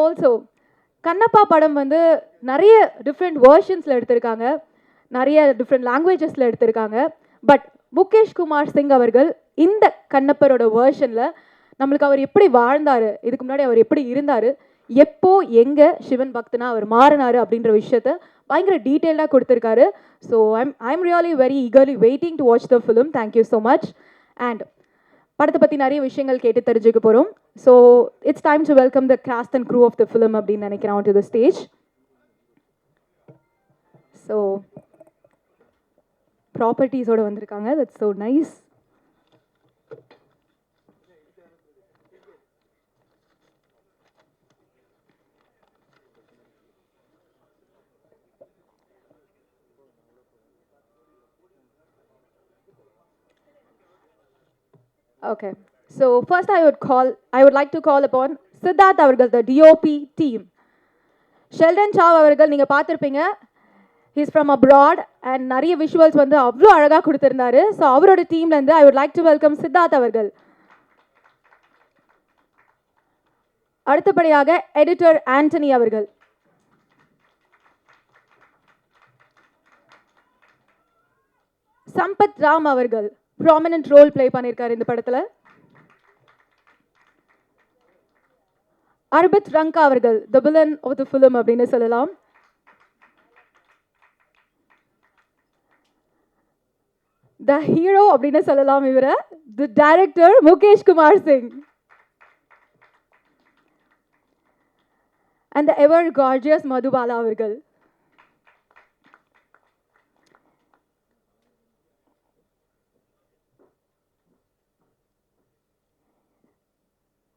Also Kannappa படம் வந்து நிறைய டிஃப்ரெண்ட் வேர்ஷன்ஸில் எடுத்திருக்காங்க, நிறைய டிஃப்ரெண்ட் லாங்குவேஜஸில் எடுத்திருக்காங்க. பட் முகேஷ் குமார் சிங் அவர்கள் இந்த கண்ணப்பரோட வேர்ஷனில் நம்மளுக்கு அவர் எப்படி வாழ்ந்தார், இதுக்கு முன்னாடி அவர் எப்படி இருந்தார், எப்போ எங்கே சிவன் பக்தனா அவர் மாறினார் அப்படின்ற விஷயத்த பயங்கர டீட்டெயிலாக கொடுத்துருக்காரு. So I'm really very eagerly waiting to watch the film. Thank you so much. And படத்தை பற்றி நிறைய விஷயங்கள் கேட்டு தெரிஞ்சுக்க போகிறோம். So it's time to welcome the cast and crew of the film அப்படின்னு நினைக்கிறேன் டு த ஸ்டேஜ். ஸோ ப்ராப்பர்ட்டிஸோடு வந்திருக்காங்க. That's so nice. Okay, so first I would like to call upon Siddharth அவர்கள், the DOP team. Sheldon Chau அவர்கள் நீங்கள் பார்த்துருப்பீங்க, he's from abroad and நிறைய visuals வந்து அவ்வளோ அழகாக கொடுத்துருந்தாரு. ஸோ அவரோட டீம்லேருந்து I would like to welcome Siddharth அவர்கள். அடுத்தபடியாக எடிட்டர் ஆண்டனி அவர்கள். சம்பத் ராம் அவர்கள் ப்ராமினன்ட் ரோல் பிளே பண்ணியிருக்காரு இந்த படத்தில். அர்பித் ரங்கா அவர்கள் the villain of the film அப்படின்னு சொல்லலாம். த ஹீரோ அப்படின்னு சொல்லலாம் இவரை, the director Mukesh Kumar Singh. And the ever gorgeous Madhubala அவர்கள்.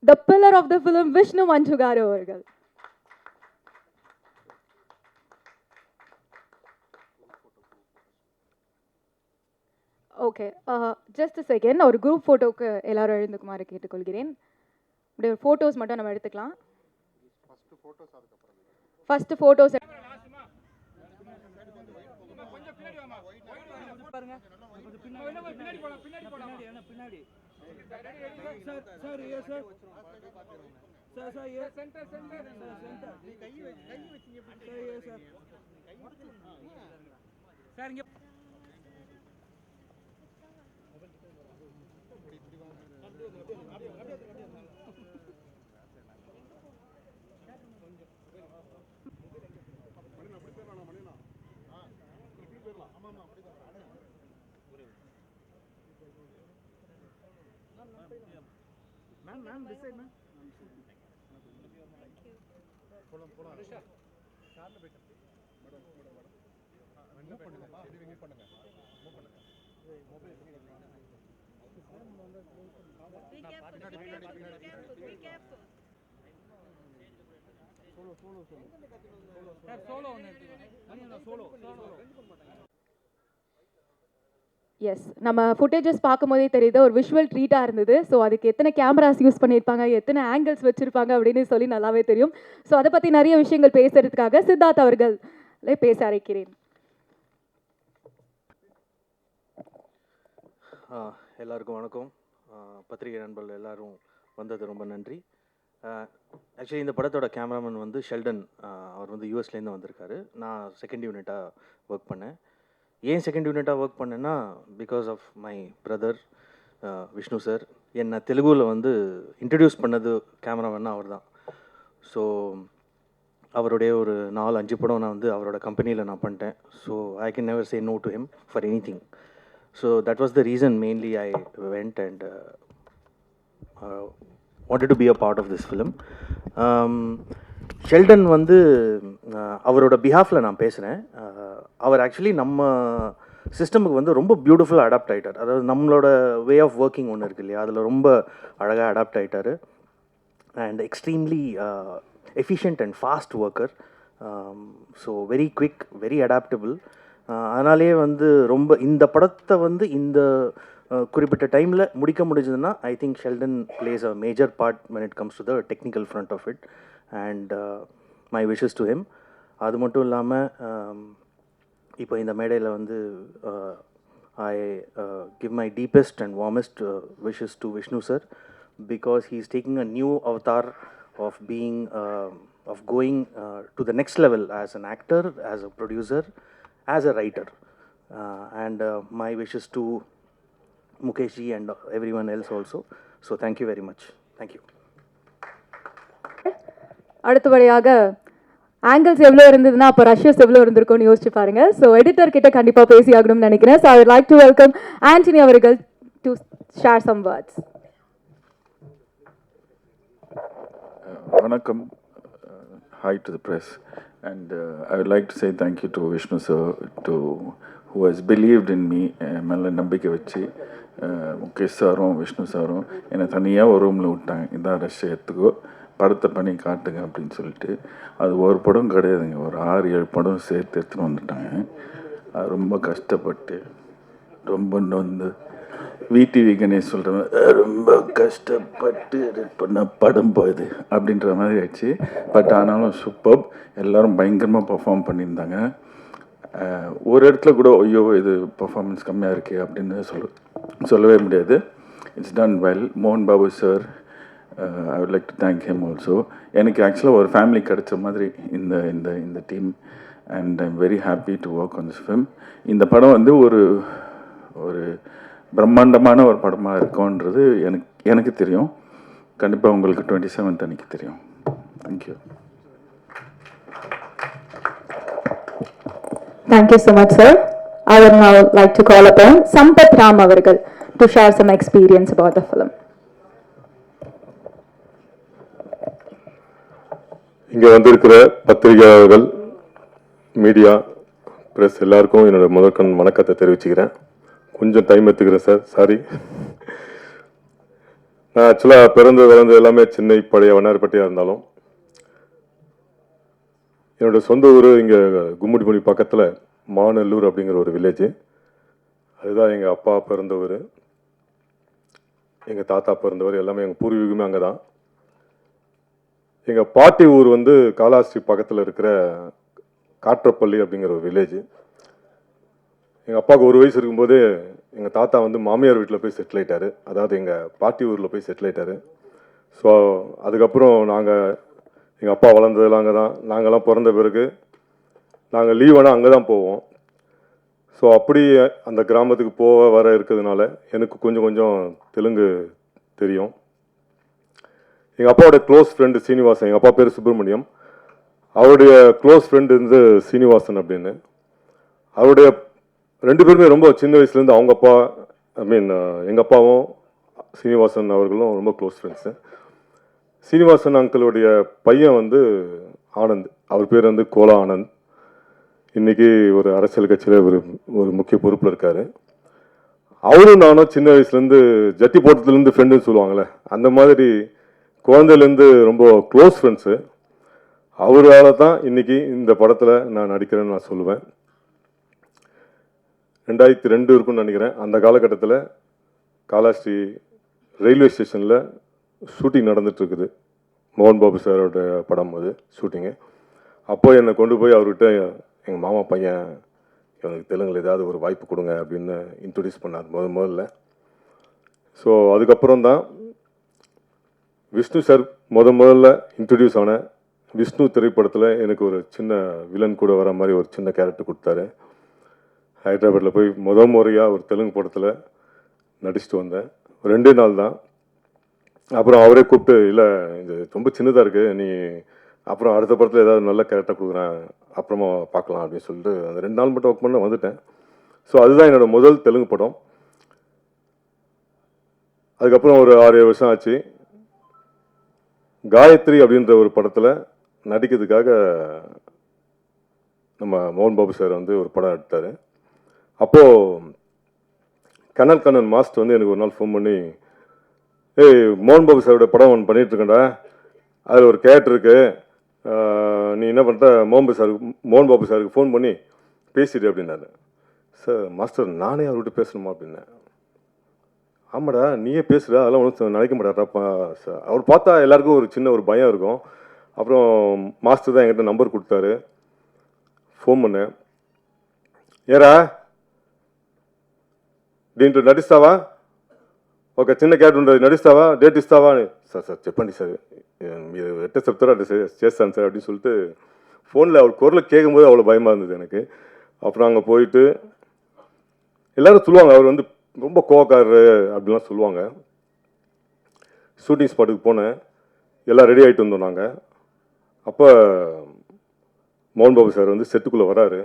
The pillar of the film, Vishnu Manchugaru அவர்கள். Okay, just a second. ஒரு குரூப் ஃபோட்டோக்கு எல்லாரும் எழுந்துக்குமாறு கேட்டுக்கொள்கிறேன். அப்படியே ஒரு ஃபோட்டோஸ் மட்டும் நம்ம எடுத்துக்கலாம். First photos ma'am this side ma'am போலாம் ரிஷா கார்ல போய்ட்டு மேடம் மூவ் பண்ணுங்க மூவ் பண்ணுங்க மொபைல் எஸ், நம்ம ஃபுட்டேஜஸ் பார்க்கும்போதே தெரியுது ஒரு விஷுவல் ட்ரீட்டாக இருந்தது. ஸோ அதுக்கு எத்தனை கேமராஸ் யூஸ் பண்ணியிருப்பாங்க, எத்தனை ஆங்கிள்ஸ் வச்சுருப்பாங்க அப்படின்னு சொல்லி நல்லாவே தெரியும். ஸோ அதை பற்றி நிறைய விஷயங்கள் பேசுகிறதுக்காக சித்தார்த் அவர்கள் பேச அழைக்கிறேன். எல்லாருக்கும் வணக்கம். பத்திரிகை நண்பர்கள் எல்லாரும் வந்தது ரொம்ப நன்றி. ஆக்சுவலி இந்த படத்தோட கேமராமேன் வந்து ஷெல்டன், அவர் வந்து யூஎஸ்லேருந்து வந்திருக்காரு. நான் செகண்ட் யூனிட்டாக ஒர்க் பண்ணேன். ஏன் செகண்ட் யூனிட்டாக ஒர்க் பண்ணேன்னா, because of my brother Vishnu sir. என்னை தெலுங்குவில் வந்து இன்ட்ரடியூஸ் பண்ணது கேமராமேன்னா அவர் தான். ஸோ அவருடைய ஒரு 4-5 படம் நான் வந்து அவரோட கம்பெனியில் நான் பண்ணிட்டேன். So I can never say no to him for anything. So that was the reason mainly I went and wanted to be a part of this film. Sheldon வந்து அவரோட பிஹாஃபில் நான் பேசுகிறேன். அவர் ஆக்சுவலி நம்ம சிஸ்டமுக்கு வந்து ரொம்ப பியூட்டிஃபுல்லாக அடாப்ட் ஆகிட்டார். அதாவது நம்மளோட வே ஆஃப் ஒர்க்கிங் ஒன்று இருக்கு இல்லையா, அதில் ரொம்ப அழகாக அடாப்ட் ஆகிட்டார். And extremely efficient and fast worker. So very quick, very adaptable. அதனாலேயே வந்து ரொம்ப இந்த படத்தை வந்து இந்த குறிப்பிட்ட டைமில் முடிக்க முடிஞ்சதுன்னா I think Sheldon plays a major part when it comes to the technical front of it. And my wishes to him. அது மட்டும் இல்லாமல் இப்போ இந்த மேடையில் வந்து ஐ give my deepest and warmest wishes to Vishnu sir, because he is taking a new avatar of being, of going to the next level as an actor, as a producer, as a writer. And my wishes to Mukesh ji and everyone else also. So thank you very much. Thank you. அடுத்தபடியாக angles எவ்வளோ இருந்ததுன்னா அப்போ ரஷ்யஸ் எவ்வளோ இருந்திருக்கும்னு யோசிச்சு பாருங்க. So editor கிட்ட கண்டிப்பாக பேசி ஆகணும்னு நினைக்கிறேன். So I would like to welcome Antony அவர்கள் டு ஷேர் சம் வேர்ட்ஸ். வணக்கம். Hi to the press, and I would like to say thank you to Vishnu sir, who has believed in me. மேலே நம்பிக்கை வச்சு முகேஷ் சாரும் விஷ்ணு சாரும் என்னை தனியாக ஒரு ரூமில் விட்டாங்க. இதான் ரஷ்யா எடுத்துக்கோ, படத்தை பண்ணி காட்டுங்க அப்படின்னு சொல்லிட்டு. அது ஒரு படம் கிடையாதுங்க, ஒரு 6-7 படம் சேர்த்து எடுத்துன்னு வந்துட்டாங்க. அது ரொம்ப கஷ்டப்பட்டு ரொம்ப நொந்து விடிவி கணேஷ் சொல்கிற மாதிரி ரொம்ப கஷ்டப்பட்டு பண்ண படம் போகுது அப்படின்ற மாதிரி ஆயிடுச்சு. பட் ஆனாலும் சூப்பர், எல்லோரும் பயங்கரமாக பர்ஃபார்ம் பண்ணியிருந்தாங்க. ஒரு இடத்துல கூட ஐயோ இது பர்ஃபார்மன்ஸ் கம்மியாக இருக்குது அப்படின்னு சொல்லவே முடியாது. It's done well. மோகன் Babu sir, I would like to thank him also. எனக்கு ஆக்சுவலாக ஒரு ஃபேமிலி கிடைச்ச மாதிரி இந்த இந்த இந்த team, and I am very happy to work on this film. இந்த படம் வந்து ஒரு ஒரு பிரம்மாண்டமான ஒரு படமாக இருக்கும்ன்றது எனக்கு தெரியும். கண்டிப்பாக உங்களுக்கு 27th அன்னைக்கு தெரியும். Thank you. Thank you so much, sir. I would now like to call upon Sampath Ram avargal to share some experience about the film. இங்கே வந்திருக்கிற பத்திரிகையாளர்கள், மீடியா, ப்ரெஸ் எல்லாருக்கும் என்னோட முதற்கண் வணக்கத்தை தெரிவிச்சுக்கிறேன். கொஞ்சம் டைம் எடுத்துக்கிறேன் சார், சாரி. நான் ஆக்சுவலாக பிறந்தது எல்லாமே சென்னை பழைய வண்ணாரப்பட்டியாக இருந்தாலும் என்னோடய சொந்த ஊர் இங்கே கும்முடிமொழி பக்கத்தில் மாநல்லூர் அப்படிங்கிற ஒரு வில்லேஜ். அதுதான் எங்கள் அப்பா பிறந்த ஊர், எங்கள் தாத்தா பிறந்தவர், எல்லாமே எங்கள் பூர்வீகமே அங்கே தான். எங்கள் பாட்டி ஊர் வந்து காலாஸ்ட்ரி பக்கத்தில் இருக்கிற காற்றப்பள்ளி அப்படிங்கிற ஒரு வில்லேஜ். எங்கள் அப்பாவுக்கு 1 வயசு இருக்கும்போதே எங்கள் தாத்தா வந்து மாமியார் வீட்டில் போய் செட்டில் ஆகிட்டார். அதாவது எங்கள் பாட்டி ஊரில் போய் செட்டில் ஆகிட்டார். ஸோ அதுக்கப்புறம் எங்கள் அப்பா வளர்ந்ததெல்லாம் அங்கே தான். நாங்கள்லாம் பிறந்த பிறகு நாங்கள் லீவானால் அங்கே தான் போவோம். ஸோ அப்படி அந்த கிராமத்துக்கு போக வர இருக்கிறதுனால எனக்கு கொஞ்சம் கொஞ்சம் தெலுங்கு தெரியும். எங்கள் அப்பாவோட க்ளோஸ் ஃப்ரெண்டு சீனிவாசன், எங்கள் அப்பா பேர் சுப்பிரமணியம், அவருடைய க்ளோஸ் ஃப்ரெண்டு வந்து சீனிவாசன் அப்படின்னு. அவருடைய 2 பேருமே ரொம்ப சின்ன வயசுலேருந்து அவங்க அப்பா, எங்கள் அப்பாவும் சீனிவாசன் அவர்களும் ரொம்ப க்ளோஸ் ஃப்ரெண்ட்ஸு. சீனிவாசன் அங்கிளுடைய பையன் வந்து ஆனந்த், அவர் பேர் வந்து கோலா ஆனந்த். இன்றைக்கி ஒரு அரசியல் கட்சியில் ஒரு முக்கிய பொறுப்பில் இருக்கார். அவரும் நானும் சின்ன வயசுலேருந்து ஜட்டி போட்டத்துலேருந்து ஃப்ரெண்டுன்னு சொல்லுவாங்களே, அந்த மாதிரி குழந்தையிலேருந்து ரொம்ப க்ளோஸ் ஃப்ரெண்ட்ஸு. அவரால் தான் இன்றைக்கி இந்த படத்தில் நான் நடிக்கிறேன்னு நான் சொல்லுவேன். 2002 இருக்குன்னு நினைக்கிறேன். அந்த காலகட்டத்தில் காலாஸ்ட்ரி ரயில்வே ஸ்டேஷனில் ஷூட்டிங் நடந்துகிட்ருக்குது. மோகன் பாபு சாரோட படம் அது ஷூட்டிங்கு. அப்போது என்னை கொண்டு போய் அவர்கிட்ட எங்கள் மாமா பையன் இவனுக்கு தெலுங்கில் ஏதாவது ஒரு வாய்ப்பு கொடுங்க அப்படின்னு இன்ட்ரடியூஸ் பண்ணார் முதல்ல. ஸோ அதுக்கப்புறம் தான் விஷ்ணு சார் முதல்ல இன்ட்ரடியூஸ் ஆன விஷ்ணு திரைப்படத்தில் எனக்கு ஒரு சின்ன வில்லன் கூட வர மாதிரி ஒரு சின்ன கேரக்டர் கொடுத்தாரு. ஹைதராபாத்தில் போய் முறையாக ஒரு தெலுங்கு படத்தில் நடிச்சுட்டு வந்தேன். 2 நாள் தான். அப்புறம் அவரே கூப்பிட்டு, இல்லை இது ரொம்ப சின்னதாக இருக்குது, நீ அப்புறம் அடுத்த படத்தில் ஏதாவது நல்ல கேரக்டர் கொடுக்குறேன், அப்புறமா பார்க்கலாம் அப்படின்னு சொல்லிட்டு அந்த 2 நாள் மட்டும் ஒர்க் பண்ண வந்துட்டேன். ஸோ அதுதான் என்னோடய முதல் தெலுங்கு படம். அதுக்கப்புறம் ஒரு 6-7 வருஷம் ஆச்சு. காயத்ரி அப்படின்ற ஒரு படத்தில் நடிக்கிறதுக்காக நம்ம மோகன் பாபு சார் வந்து ஒரு படம் எடுத்தார். அப்போது கண்ணன் மாஸ்டர் வந்து எனக்கு ஒரு நாள் ஃபோன் பண்ணி, ஏய் மோகன் பாபு சாரோட படம் ஒன்று பண்ணிகிட்ருக்கேன்டா, அதில் ஒரு கேரக்டர் இருக்குது, நீ என்ன பண்ணுற மோகன் பாபு சாருக்கு ஃபோன் பண்ணி பேசிடு அப்படின்னாரு. சார் மாஸ்டர் நானே அவர்கிட்ட பேசணுமா அப்படின்னேன். ஆமாடா நீயே பேசுகிற, அதெல்லாம் ஒன்றும் நினைக்க மாட்டாரப்பா சார். அவர் பார்த்தா எல்லாருக்கும் ஒரு சின்ன ஒரு பயம் இருக்கும். அப்புறம் மாஸ்டர் தான் என்கிட்ட நம்பர் கொடுத்தாரு. ஃபோன் பண்ணேன். ஏரா దీంట్లో నటిస్తావా ఒక చిన్న క్యారెక్టర్ ఉంటుంది, నడుస్తావా, డేట్ ఇస్తావా అని. సార్ సార్ చెప్పండి సార్, మీరు ఎట్ట చెప్తారో అట్లా చేస్తాను సార్ அப்படின்னு சொல்லிட்டு ஃபோனில் அவள் குரலை கேட்கும்போது அவ்வளோ பயமாக இருந்தது எனக்கு. அப்புறம் அங்கே போயிட்டு எல்லோரும் சொல்லுவாங்க அவர் வந்து ரொம்ப கோவக்காரரு அப்படிலாம் சொல்லுவாங்க. ஷூட்டிங் ஸ்பாட்டுக்கு போனேன், எல்லாம் ரெடி ஆகிட்டு வந்தோம் நாங்கள். அப்போ மோகன் பாபு சார் வந்து செட்டுக்குள்ளே வராரு.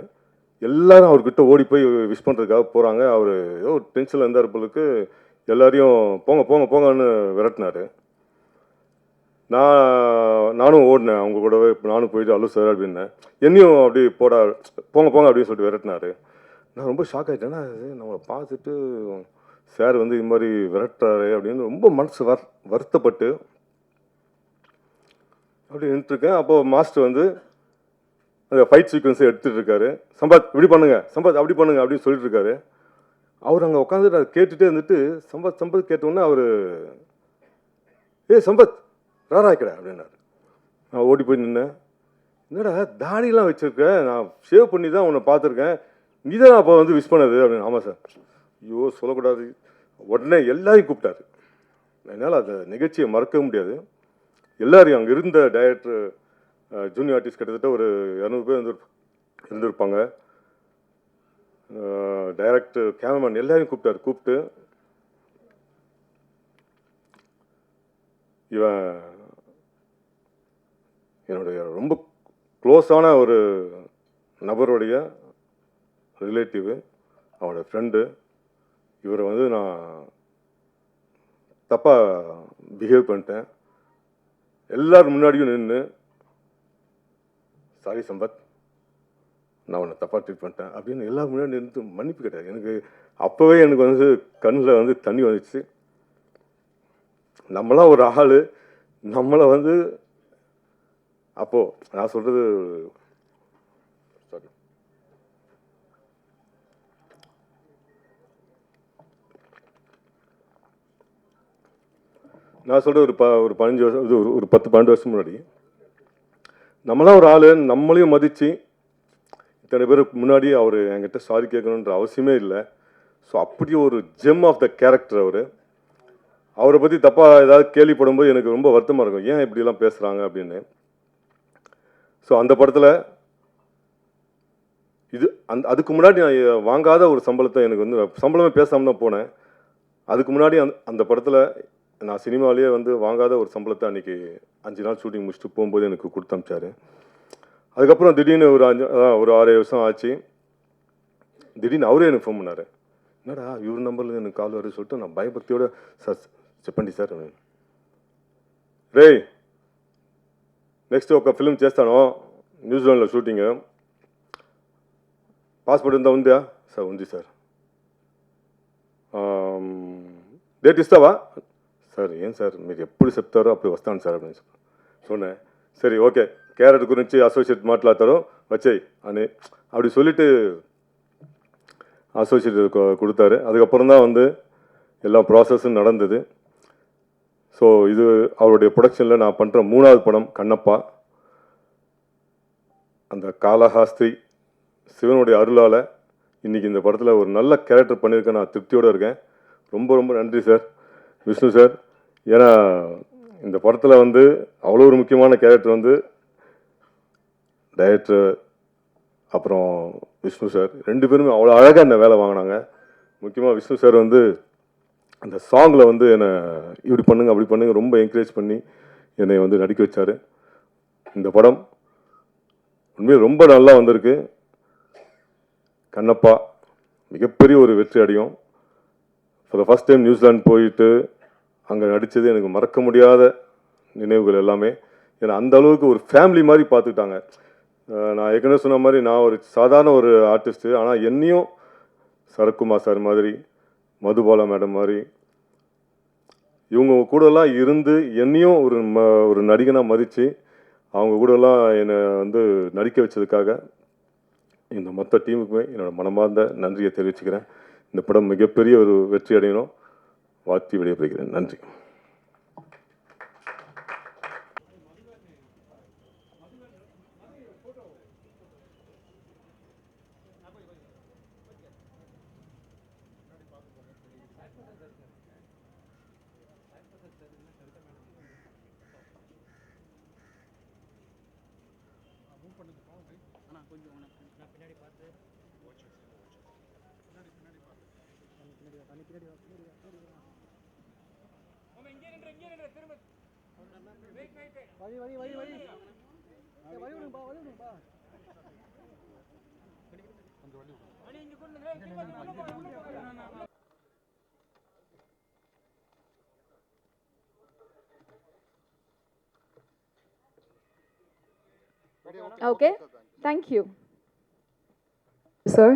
எல்லாரும் அவர்கிட்ட ஓடி போய் விஷ் பண்ணுறதுக்காக போகிறாங்க. அவர் ஏதோ ஒரு டென்ஷனில் இருந்தார் போலுக்கு, எல்லாரையும் போங்க போங்க போங்கன்னு விரட்டினார். நானும் ஓடினேன் அவங்க கூடவே, நானும் போயிட்டு அல்லு சார் அப்படின்னேன். என்னையும் அப்படி போடா போங்க போங்க அப்படின்னு சொல்லிட்டு விரட்டினார். நான் ரொம்ப ஷாக் ஆகிட்டேன்னா, நம்மளை பார்த்துட்டு சார் வந்து இது மாதிரி விரட்டுறாரு அப்படின்னு ரொம்ப மனசு வருத்தப்பட்டு அப்படி நின்றுருக்கேன். அப்போது மாஸ்டர் வந்து அந்த ஃபைட் சீக்வன்ஸை எடுத்துகிட்டு இருக்காரு. சம்பாத் இப்படி பண்ணுங்க, சம்பாத் அப்படி பண்ணுங்க அப்படின்னு சொல்லிட்டு இருக்காரு. அவர் அங்கே உட்காந்துட்டு அதை கேட்டுகிட்டே இருந்துட்டு சம்பத் கேட்டோன்னே அவர், சம்பத் ராராய்க்கடா அப்படின்னாரு. நான் ஓடி போய் நின்னேன். என்னடா தாடிலாம் வச்சுருக்கேன், நான் ஷேவ் பண்ணி தான் உன்னை பார்த்துருக்கேன், நீ தான் அப்போ வந்து விஷ் பண்ணது அப்படின்னு. ஆமாம் சார். ஐயோ சொல்லக்கூடாது. உடனே எல்லாரையும் கூப்பிட்டாரு. என்னால் அந்த நிகழ்ச்சியை மறக்க முடியாது. எல்லாரையும் அங்கே இருந்த டைரக்டர், ஜூனியர் ஆர்டிஸ்ட் கிட்டத்தட்ட ஒரு 200 பேர் இருந்திருப்பாங்க. டைரக்டர், கேமராமேன் எல்லாரையும் கூப்பிட்டு இவன் என்னுடைய ரொம்ப க்ளோஸான ஒரு நபருடைய ரிலேட்டிவு, அவனோட ஃப்ரெண்டு. இவரை வந்து நான் தப்பாக பிஹேவ் பண்ணிட்டேன். எல்லாரும் முன்னாடியும் நின்று, சாரி சம்பத், நான் உன்னை தப்பாக ட்ரீட் பண்ணிட்டேன் அப்படின்னு எல்லாரும் முன்னாடி நின்று மன்னிப்பு கேட்டார். எனக்கு அப்போவே எனக்கு வந்து கண்ணில் வந்து தண்ணி வந்துச்சு. நம்மளாம் ஒரு ஆள், நம்மளை வந்து அப்போது நான் சொல்கிறது சாரி, நான் சொல்கிறது ஒரு 15 வருஷம், இது ஒரு 10-12 வருஷம் முன்னாடி, நம்மளாம் ஒரு ஆள், நம்மளையும் மதித்து இத்தனை பேருக்கு முன்னாடி அவர் என்கிட்ட சாரி கேட்கணுன்ற அவசியமே இல்லை. ஸோ அப்படி ஒரு ஜெம் ஆஃப் த கேரக்டர் அவர். அவரை பற்றி தப்பாக ஏதாவது கேள்விப்படும்போது எனக்கு ரொம்ப வருத்தமாக இருக்கும், ஏன் இப்படிலாம் பேசுகிறாங்க அப்படின்னு. ஸோ அந்த படத்தில் இது அதுக்கு முன்னாடி நான் வாங்காத ஒரு சம்பளத்தை, எனக்கு வந்து சம்பளமே பேசாமல் தான் போனேன். அதுக்கு முன்னாடி அந்த படத்தில் நான் சினிமாவிலேயே வந்து வாங்காத ஒரு சம்பளத்தை அன்றைக்கி 5 நாள் ஷூட்டிங் முடிச்சுட்டு போகும்போது எனக்கு கொடுத்து அனுப்பிச்சாரு. அதுக்கப்புறம் திடீர்னு ஒரு 6 வருஷம் ஆச்சு. திடீர்னு அவரே எனக்கு ஃபோன் பண்ணார். என்னடா இவர் நம்பர்லேருந்து எனக்கு கால் வருது சொல்லிட்டு நான் பயபக்தியோட, சார் చెప్పండి సార్, రే నెక్స్ట్ ఒక ఫిల్మ్ చేస్తాను న్యూజిలాండ్లో షూటింగ్, పాస్పోర్ట్ ఎంత ఉందా సార్? ఉంది సార్. డేట్ ఇస్తావా సార్? ఏం సార్ మీరు ఎప్పుడు చెప్తారో అప్పుడు వస్తాను సార్ அப்படின்னு சொன்னேன். சரி ஓகே, கேரட் గురించి అసోసియేట్ మాట్లాడతారో వచ్చాయి అని அப்படி சொல்லிட்டு அசோசியேட் கொடுத்தாரு. அதுக்கப்புறம் தான் வந்து எல்லா ப்ராசஸும் நடந்தது. ஸோ இது அவருடைய ப்ரொடக்ஷனில் நான் பண்ணுற 3வது படம் கண்ணப்பா. அந்த காளஹஸ்தி சிவனுடைய அருளால் இன்றைக்கி இந்த படத்தில் ஒரு நல்ல கேரக்டர் பண்ணியிருக்கேன். நான் திருப்தியோடு இருக்கேன். ரொம்ப ரொம்ப நன்றி சார், விஷ்ணு சார். ஏன்னா இந்த படத்தில் வந்து அவ்வளோ ஒரு முக்கியமான கேரக்டர் வந்து டைரக்டர் அப்புறம் விஷ்ணு சார் 2 பேருமே அவ்வளோ அழகாக என்ன வேலை வாங்கினாங்க. முக்கியமாக விஷ்ணு சார் வந்து அந்த சாங்கில் வந்து என்னை இப்படி பண்ணுங்க அப்படி பண்ணுங்க ரொம்ப என்கரேஜ் பண்ணி என்னை வந்து நடிக்க வச்சார். இந்த படம் உண்மையாக ரொம்ப நல்லா வந்திருக்கு. கண்ணப்பா மிகப்பெரிய ஒரு வெற்றி அடையும். For the first time New Zealand போயிட்டு அங்கே நடித்தது எனக்கு மறக்க முடியாத நினைவுகள் எல்லாமே. ஏன்னா அந்த அளவுக்கு ஒரு ஃபேமிலி மாதிரி பார்த்துக்கிட்டாங்க. நான் ஏற்கனவே சொன்ன மாதிரி நான் ஒரு சாதாரண ஒரு ஆர்டிஸ்ட்டு, ஆனால் என்னையும் சரத்குமார் சார் மாதிரி, மதுபாலா மேடம் மாதிரி இவங்க கூடலாம் இருந்து என்னையும் ஒரு நடிகனாக மதித்து அவங்க கூடலாம் என்னை வந்து நடிக்க வச்சதுக்காக இந்த மொத்த டீமுக்குமே என்னோட மனமார்ந்த நன்றியை தெரிவிச்சுக்கிறேன். இந்த படம் மிகப்பெரிய ஒரு வெற்றி அடையணும். வாழ்த்தி விடைபெறுகிறேன். நன்றி. Okay, thank you sir.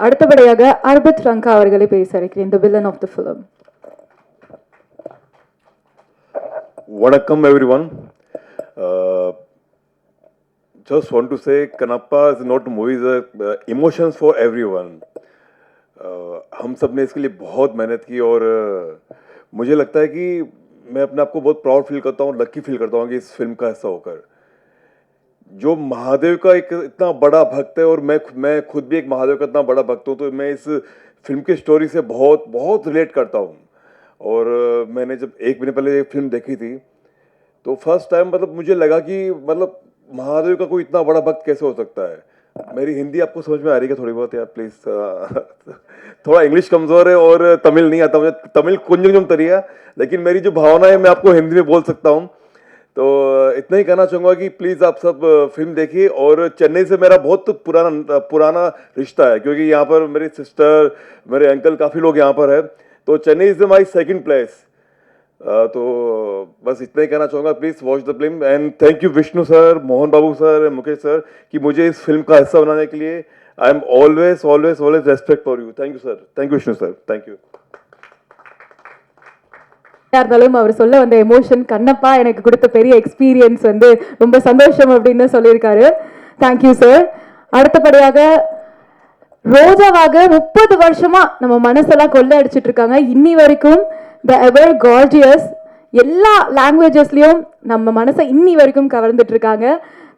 அடுத்தபடியாக அரபித் ரங்கா அவர்களை பேச இருக்கிறேன், the villain of the film. வணக்கம் everyone. Just want to say Kanappa is not a movie, emotions for everyone. हम सब ने इसके लिए बहुत मेहनत की और मुझे लगता है कि मैं अपने आप को बहुत प्राउड फील करता हूँ, लकी फील करता हूँ कि इस फिल्म का हिस्सा होकर। जो महादेव का एक इतना बड़ा भक्त है और मैं खुद भी एक महादेव का इतना बड़ा भक्त हूँ, तो मैं इस फिल्म की स्टोरी से बहुत बहुत रिलेट करता हूँ। और मैंने जब 1 महीने पहले ये फिल्म देखी थी तो फर्स्ट टाइम मतलब मुझे लगा कि मतलब महादेव का कोई इतना बड़ा भक्त कैसे हो सकता है। मेरी हिंदी आपको समझ में आ रही है थोड़ी बहुत यार प्लीज़? थोड़ा इंग्लिश कमज़ोर है और तमिल नहीं आता मुझे, तमिल कुंजम तरिया, लेकिन मेरी जो भावना है मैं आपको हिंदी में बोल सकता हूँ। तो इतना ही कहना चाहूँगा कि प्लीज़ आप सब फिल्म देखिए। और चेन्नई से मेरा बहुत पुराना रिश्ता है, क्योंकि यहाँ पर मेरी सिस्टर, मेरे अंकल, काफ़ी लोग यहाँ पर है, तो Chennai is my second place. तो बस इतना ही कहना चाहूँगा, please watch the film and thank you Vishnu sir, Mohan Babu sir, Mukesh sir, कि मुझे इस फिल्म का हिस्सा बनाने के लिए। I am always always always respect for you. Thank you sir, thank you Vishnu sir, thank you. இருந்தாலும் அவர் சொல்ல வந்த எமோஷன், கண்ணப்பா எனக்கு கொடுத்த பெரிய எக்ஸ்பீரியன்ஸ் வந்து ரொம்ப சந்தோஷம் அப்படின்னு சொல்லியிருக்காரு. Thank you sir. அடுத்தபடியாக ரோஜாவாக 30 வருஷமா நம்ம மனசெல்லாம் கொள்ள அடிச்சிட்டு இருக்காங்க. இன்னி வரைக்கும் த எவர் கார்ஜியஸ் எல்லா லாங்குவேஜஸ்லயும் நம்ம மனசை இன்னி வரைக்கும் கவர்ந்துட்டு இருக்காங்க.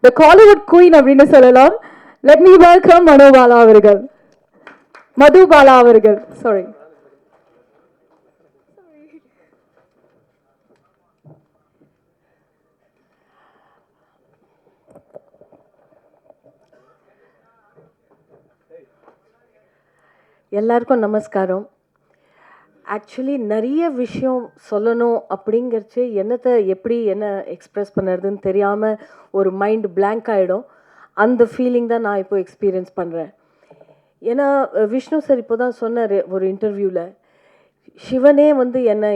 த காலிவுட் குயின் அப்படின்னு சொல்லலாம். லெட் மீ வெல்கம் மனோபாலா அவர்கள், மதுபாலா அவர்கள், சாரி. எல்லாருக்கும் நமஸ்காரம். ஆக்சுவலி நிறைய விஷயம் சொல்லணும் அப்படிங்கிறச்சு எப்படி என்ன எக்ஸ்ப்ரெஸ் பண்ணுறதுன்னு தெரியாமல் ஒரு மைண்ட் பிளாங்க் ஆகிடும். அந்த ஃபீலிங் தான் நான் இப்போ எக்ஸ்பீரியன்ஸ் பண்ணுறேன். ஏன்னா விஷ்ணு சார் இப்போ தான் சொன்னார் ஒரு இன்டர்வியூவில், சிவனே வந்து என்னை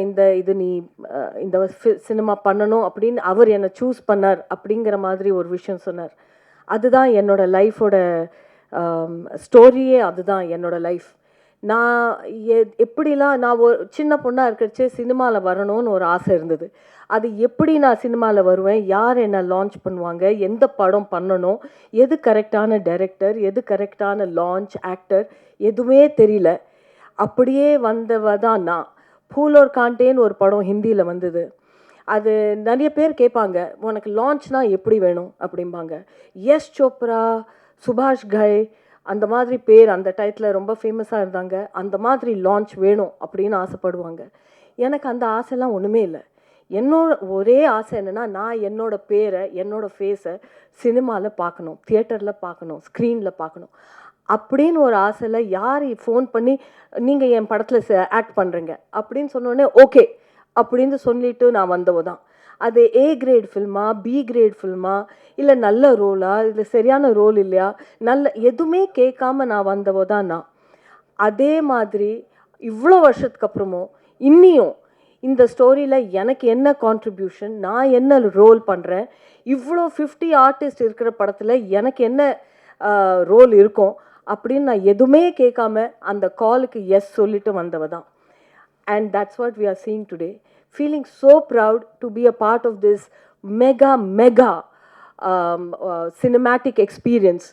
இந்த சினிமா பண்ணணும் அப்படின்னு அவர் என்னை சூஸ் பண்ணார் அப்படிங்கிற மாதிரி ஒரு விஷயம் சொன்னார். அதுதான் என்னோட லைஃபோட ஸ்டோரியே, அதுதான் என்னோட லைஃப். நான் எப்படிலாம் நான் ஒரு சின்ன பொண்ணாக இருக்கிறச்சே சினிமாவில் வரணும்னு ஒரு ஆசை இருந்தது. அது எப்படி நான் சினிமாவில் வருவேன், யார் என்ன லான்ச் பண்ணுவாங்க, எந்த படம் பண்ணணும், எது கரெக்டான டைரக்டர், எது கரெக்டான லான்ச் ஆக்டர், எதுவுமே தெரியல. அப்படியே வந்தவ தான் நான். பூலோர் காண்டேன்னு ஒரு படம் ஹிந்தியில் வந்தது. அது நிறைய பேர் கேட்பாங்க, உனக்கு லான்ச்னா எப்படி வேணும் அப்படிம்பாங்க. யஷ் சோப்ரா, சுபாஷ் கய், அந்த மாதிரி பேர் அந்த டயத்தில் ரொம்ப ஃபேமஸாக இருந்தாங்க. அந்த மாதிரி லான்ச் வேணும் அப்படின்னு ஆசைப்படுவாங்க. எனக்கு அந்த ஆசைலாம் ஒன்றுமே இல்லை. என்னோட ஒரே ஆசை என்னென்னா, நான் என்னோடய பேரை, என்னோடய ஃபேஸை சினிமாவில் பார்க்கணும், தியேட்டரில் பார்க்கணும், ஸ்க்ரீனில் பார்க்கணும் அப்படின்னு ஒரு ஆசையில் யார் ஃபோன் பண்ணி நீங்கள் என் படத்தில் ஆக்ட் பண்ணுறீங்க அப்படின்னு சொன்னோடனே ஓகே அப்படின்னு சொல்லிட்டு நான் வந்தவோ தான். அது ஏ கிரேட் ஃபில்மா, பி கிரேட் ஃபில்மா, இல்லை நல்ல ரோலா, இல்லை சரியான ரோல் இல்லையா, எதுவுமே கேட்காம நான் வந்தவோ தான் நான். அதே மாதிரி இவ்வளோ வருஷத்துக்கு அப்புறமும் இன்னியும் இந்த ஸ்டோரியில் எனக்கு என்ன கான்ட்ரிபியூஷன், நான் என்ன ரோல் பண்ணுறேன், இவ்வளோ 50 ஆர்டிஸ்ட் இருக்கிற படத்தில் எனக்கு என்ன ரோல் இருக்கும் அப்படின்னு நான் எதுவுமே கேட்காம அந்த காலுக்கு எஸ் சொல்லிட்டு வந்தவ தான். And that's what we are seeing today. Feeling so proud to be a part of this mega cinematic experience.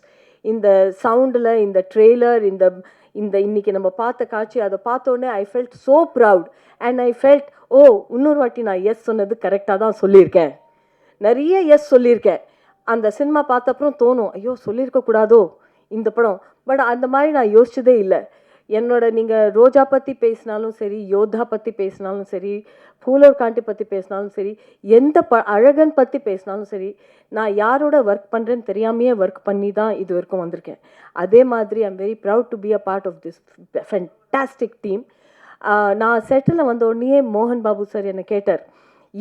இந்த சவுண்டில், இந்த ட்ரெய்லர், இந்த இன்னைக்கு நம்ம பார்த்த காட்சி, அதை பார்த்தோன்னே ஐ felt so proud. And I felt இன்னொரு வாட்டி நான் எஸ் சொன்னது கரெக்டாக தான் சொல்லியிருக்கேன். நிறைய எஸ் சொல்லியிருக்கேன். அந்த சினிமா பார்த்த அப்புறம் தோணும், ஐயோ சொல்லியிருக்கக்கூடாதோ இந்த படம். பட் அந்த மாதிரி நான் யோசிச்சதே இல்லை. என்னோட நீங்கள் ரோஜா பற்றி பேசினாலும் சரி, யோதா பற்றி பேசினாலும் சரி, பூலர் காண்டி பற்றி பேசினாலும் சரி, எந்த அழகன் பற்றி பேசினாலும் சரி, நான் யாரோட ஒர்க் பண்ணுறேன்னு தெரியாமையே ஒர்க் பண்ணி தான் இது வரைக்கும் வந்திருக்கேன். அதே மாதிரி I'm very proud to be a part of this fantastic team. நான் செட்டில் வந்த உடனே மோகன் பாபு சார் என்னை கேட்டார்,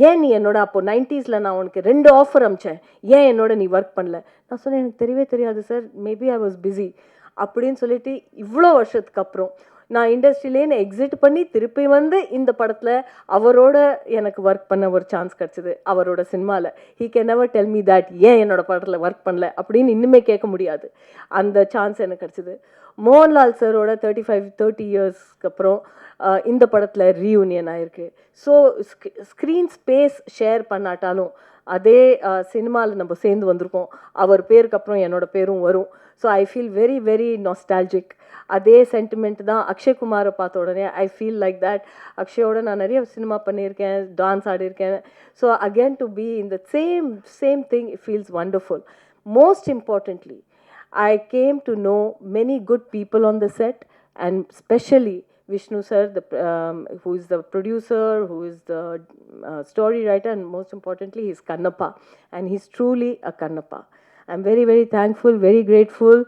ஏன் நீ என்னோட அப்போது 90s நான் உனக்கு 2 ஆஃபர் அமிச்சேன், ஏன் என்னோட நீ ஒர்க் பண்ணல? நான் சொன்னேன், எனக்கு தெரியவே தெரியாது sir, maybe I was busy அப்படின்னு சொல்லிட்டு இவ்வளோ வருஷத்துக்கு அப்புறம் நான் இண்டஸ்ட்ரியிலேன்னு எக்ஸிட் பண்ணி திருப்பி வந்து இந்த படத்தில் அவரோட எனக்கு ஒர்க் பண்ண ஒரு சான்ஸ் கிடச்சிது. அவரோட சினிமாவில் he can never tell me that ஏன் என்னோட படத்தில் ஒர்க் பண்ணல அப்படின்னு இன்னுமே கேட்க முடியாது. அந்த சான்ஸ் எனக்கு கிடச்சிது. மோகன்லால் சாரோட 30 இயர்ஸ்க்கு அப்புறம் இந்த படத்தில் ரீயூனியன் ஆயிருக்கு. ஸோ ஸ்க்ரீன் ஸ்பேஸ் ஷேர் பண்ணாட்டாலும் அதே சினிமாவில் நம்ம சேர்ந்து வந்திருக்கோம். அவர் பேருக்கு அப்புறம் என்னோட பேரும் வரும். So I feel very very nostalgic. அதே சென்டிமெண்ட் தான் அக்ஷய்குமாரை பார்த்த உடனே ஐ ஃபீல் லைக் தட். அக்ஷயோட நான் நிறைய சினிமா பண்ணியிருக்கேன், டான்ஸ் ஆடியிருக்கேன். So again to be in the same thing feels wonderful. Most importantly I came to know many good people on the set, and especially Vishnu sir, who is the producer, who is the story writer, and most importantly, he's Kannappa, and he's truly a Kannappa. I'm very, very thankful, very grateful.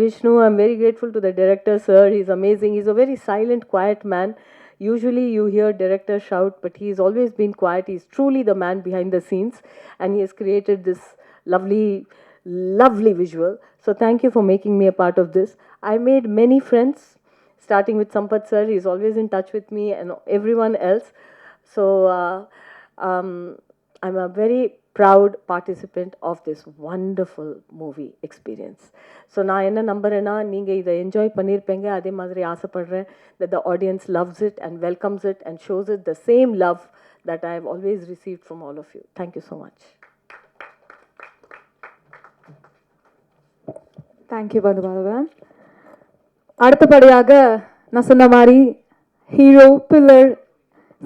Vishnu, I'm very grateful to the director, sir. He's amazing. He's a very silent, quiet man. Usually you hear directors shout, but he's always been quiet. He's truly the man behind the scenes, and he has created this lovely visual. So thank you for making me a part of this. I made many friends, starting with Sampath sir. He's always in touch with me and everyone else. So I'm a very proud participant of this wonderful movie experience. So நான் என்ன நம்புறேன்னா, நீங்கள் இதை enjoy பண்ணியிருப்பீங்க. அதே மாதிரி ஆசைப்படுறேன் that the audience loves it and welcomes it and shows it the same love that I have always received from all of you. Thank you so much. Thank you பந்துபாலவன். அடுத்தபடியாக நான் சொன்ன மாதிரி ஹீரோ பில்லர்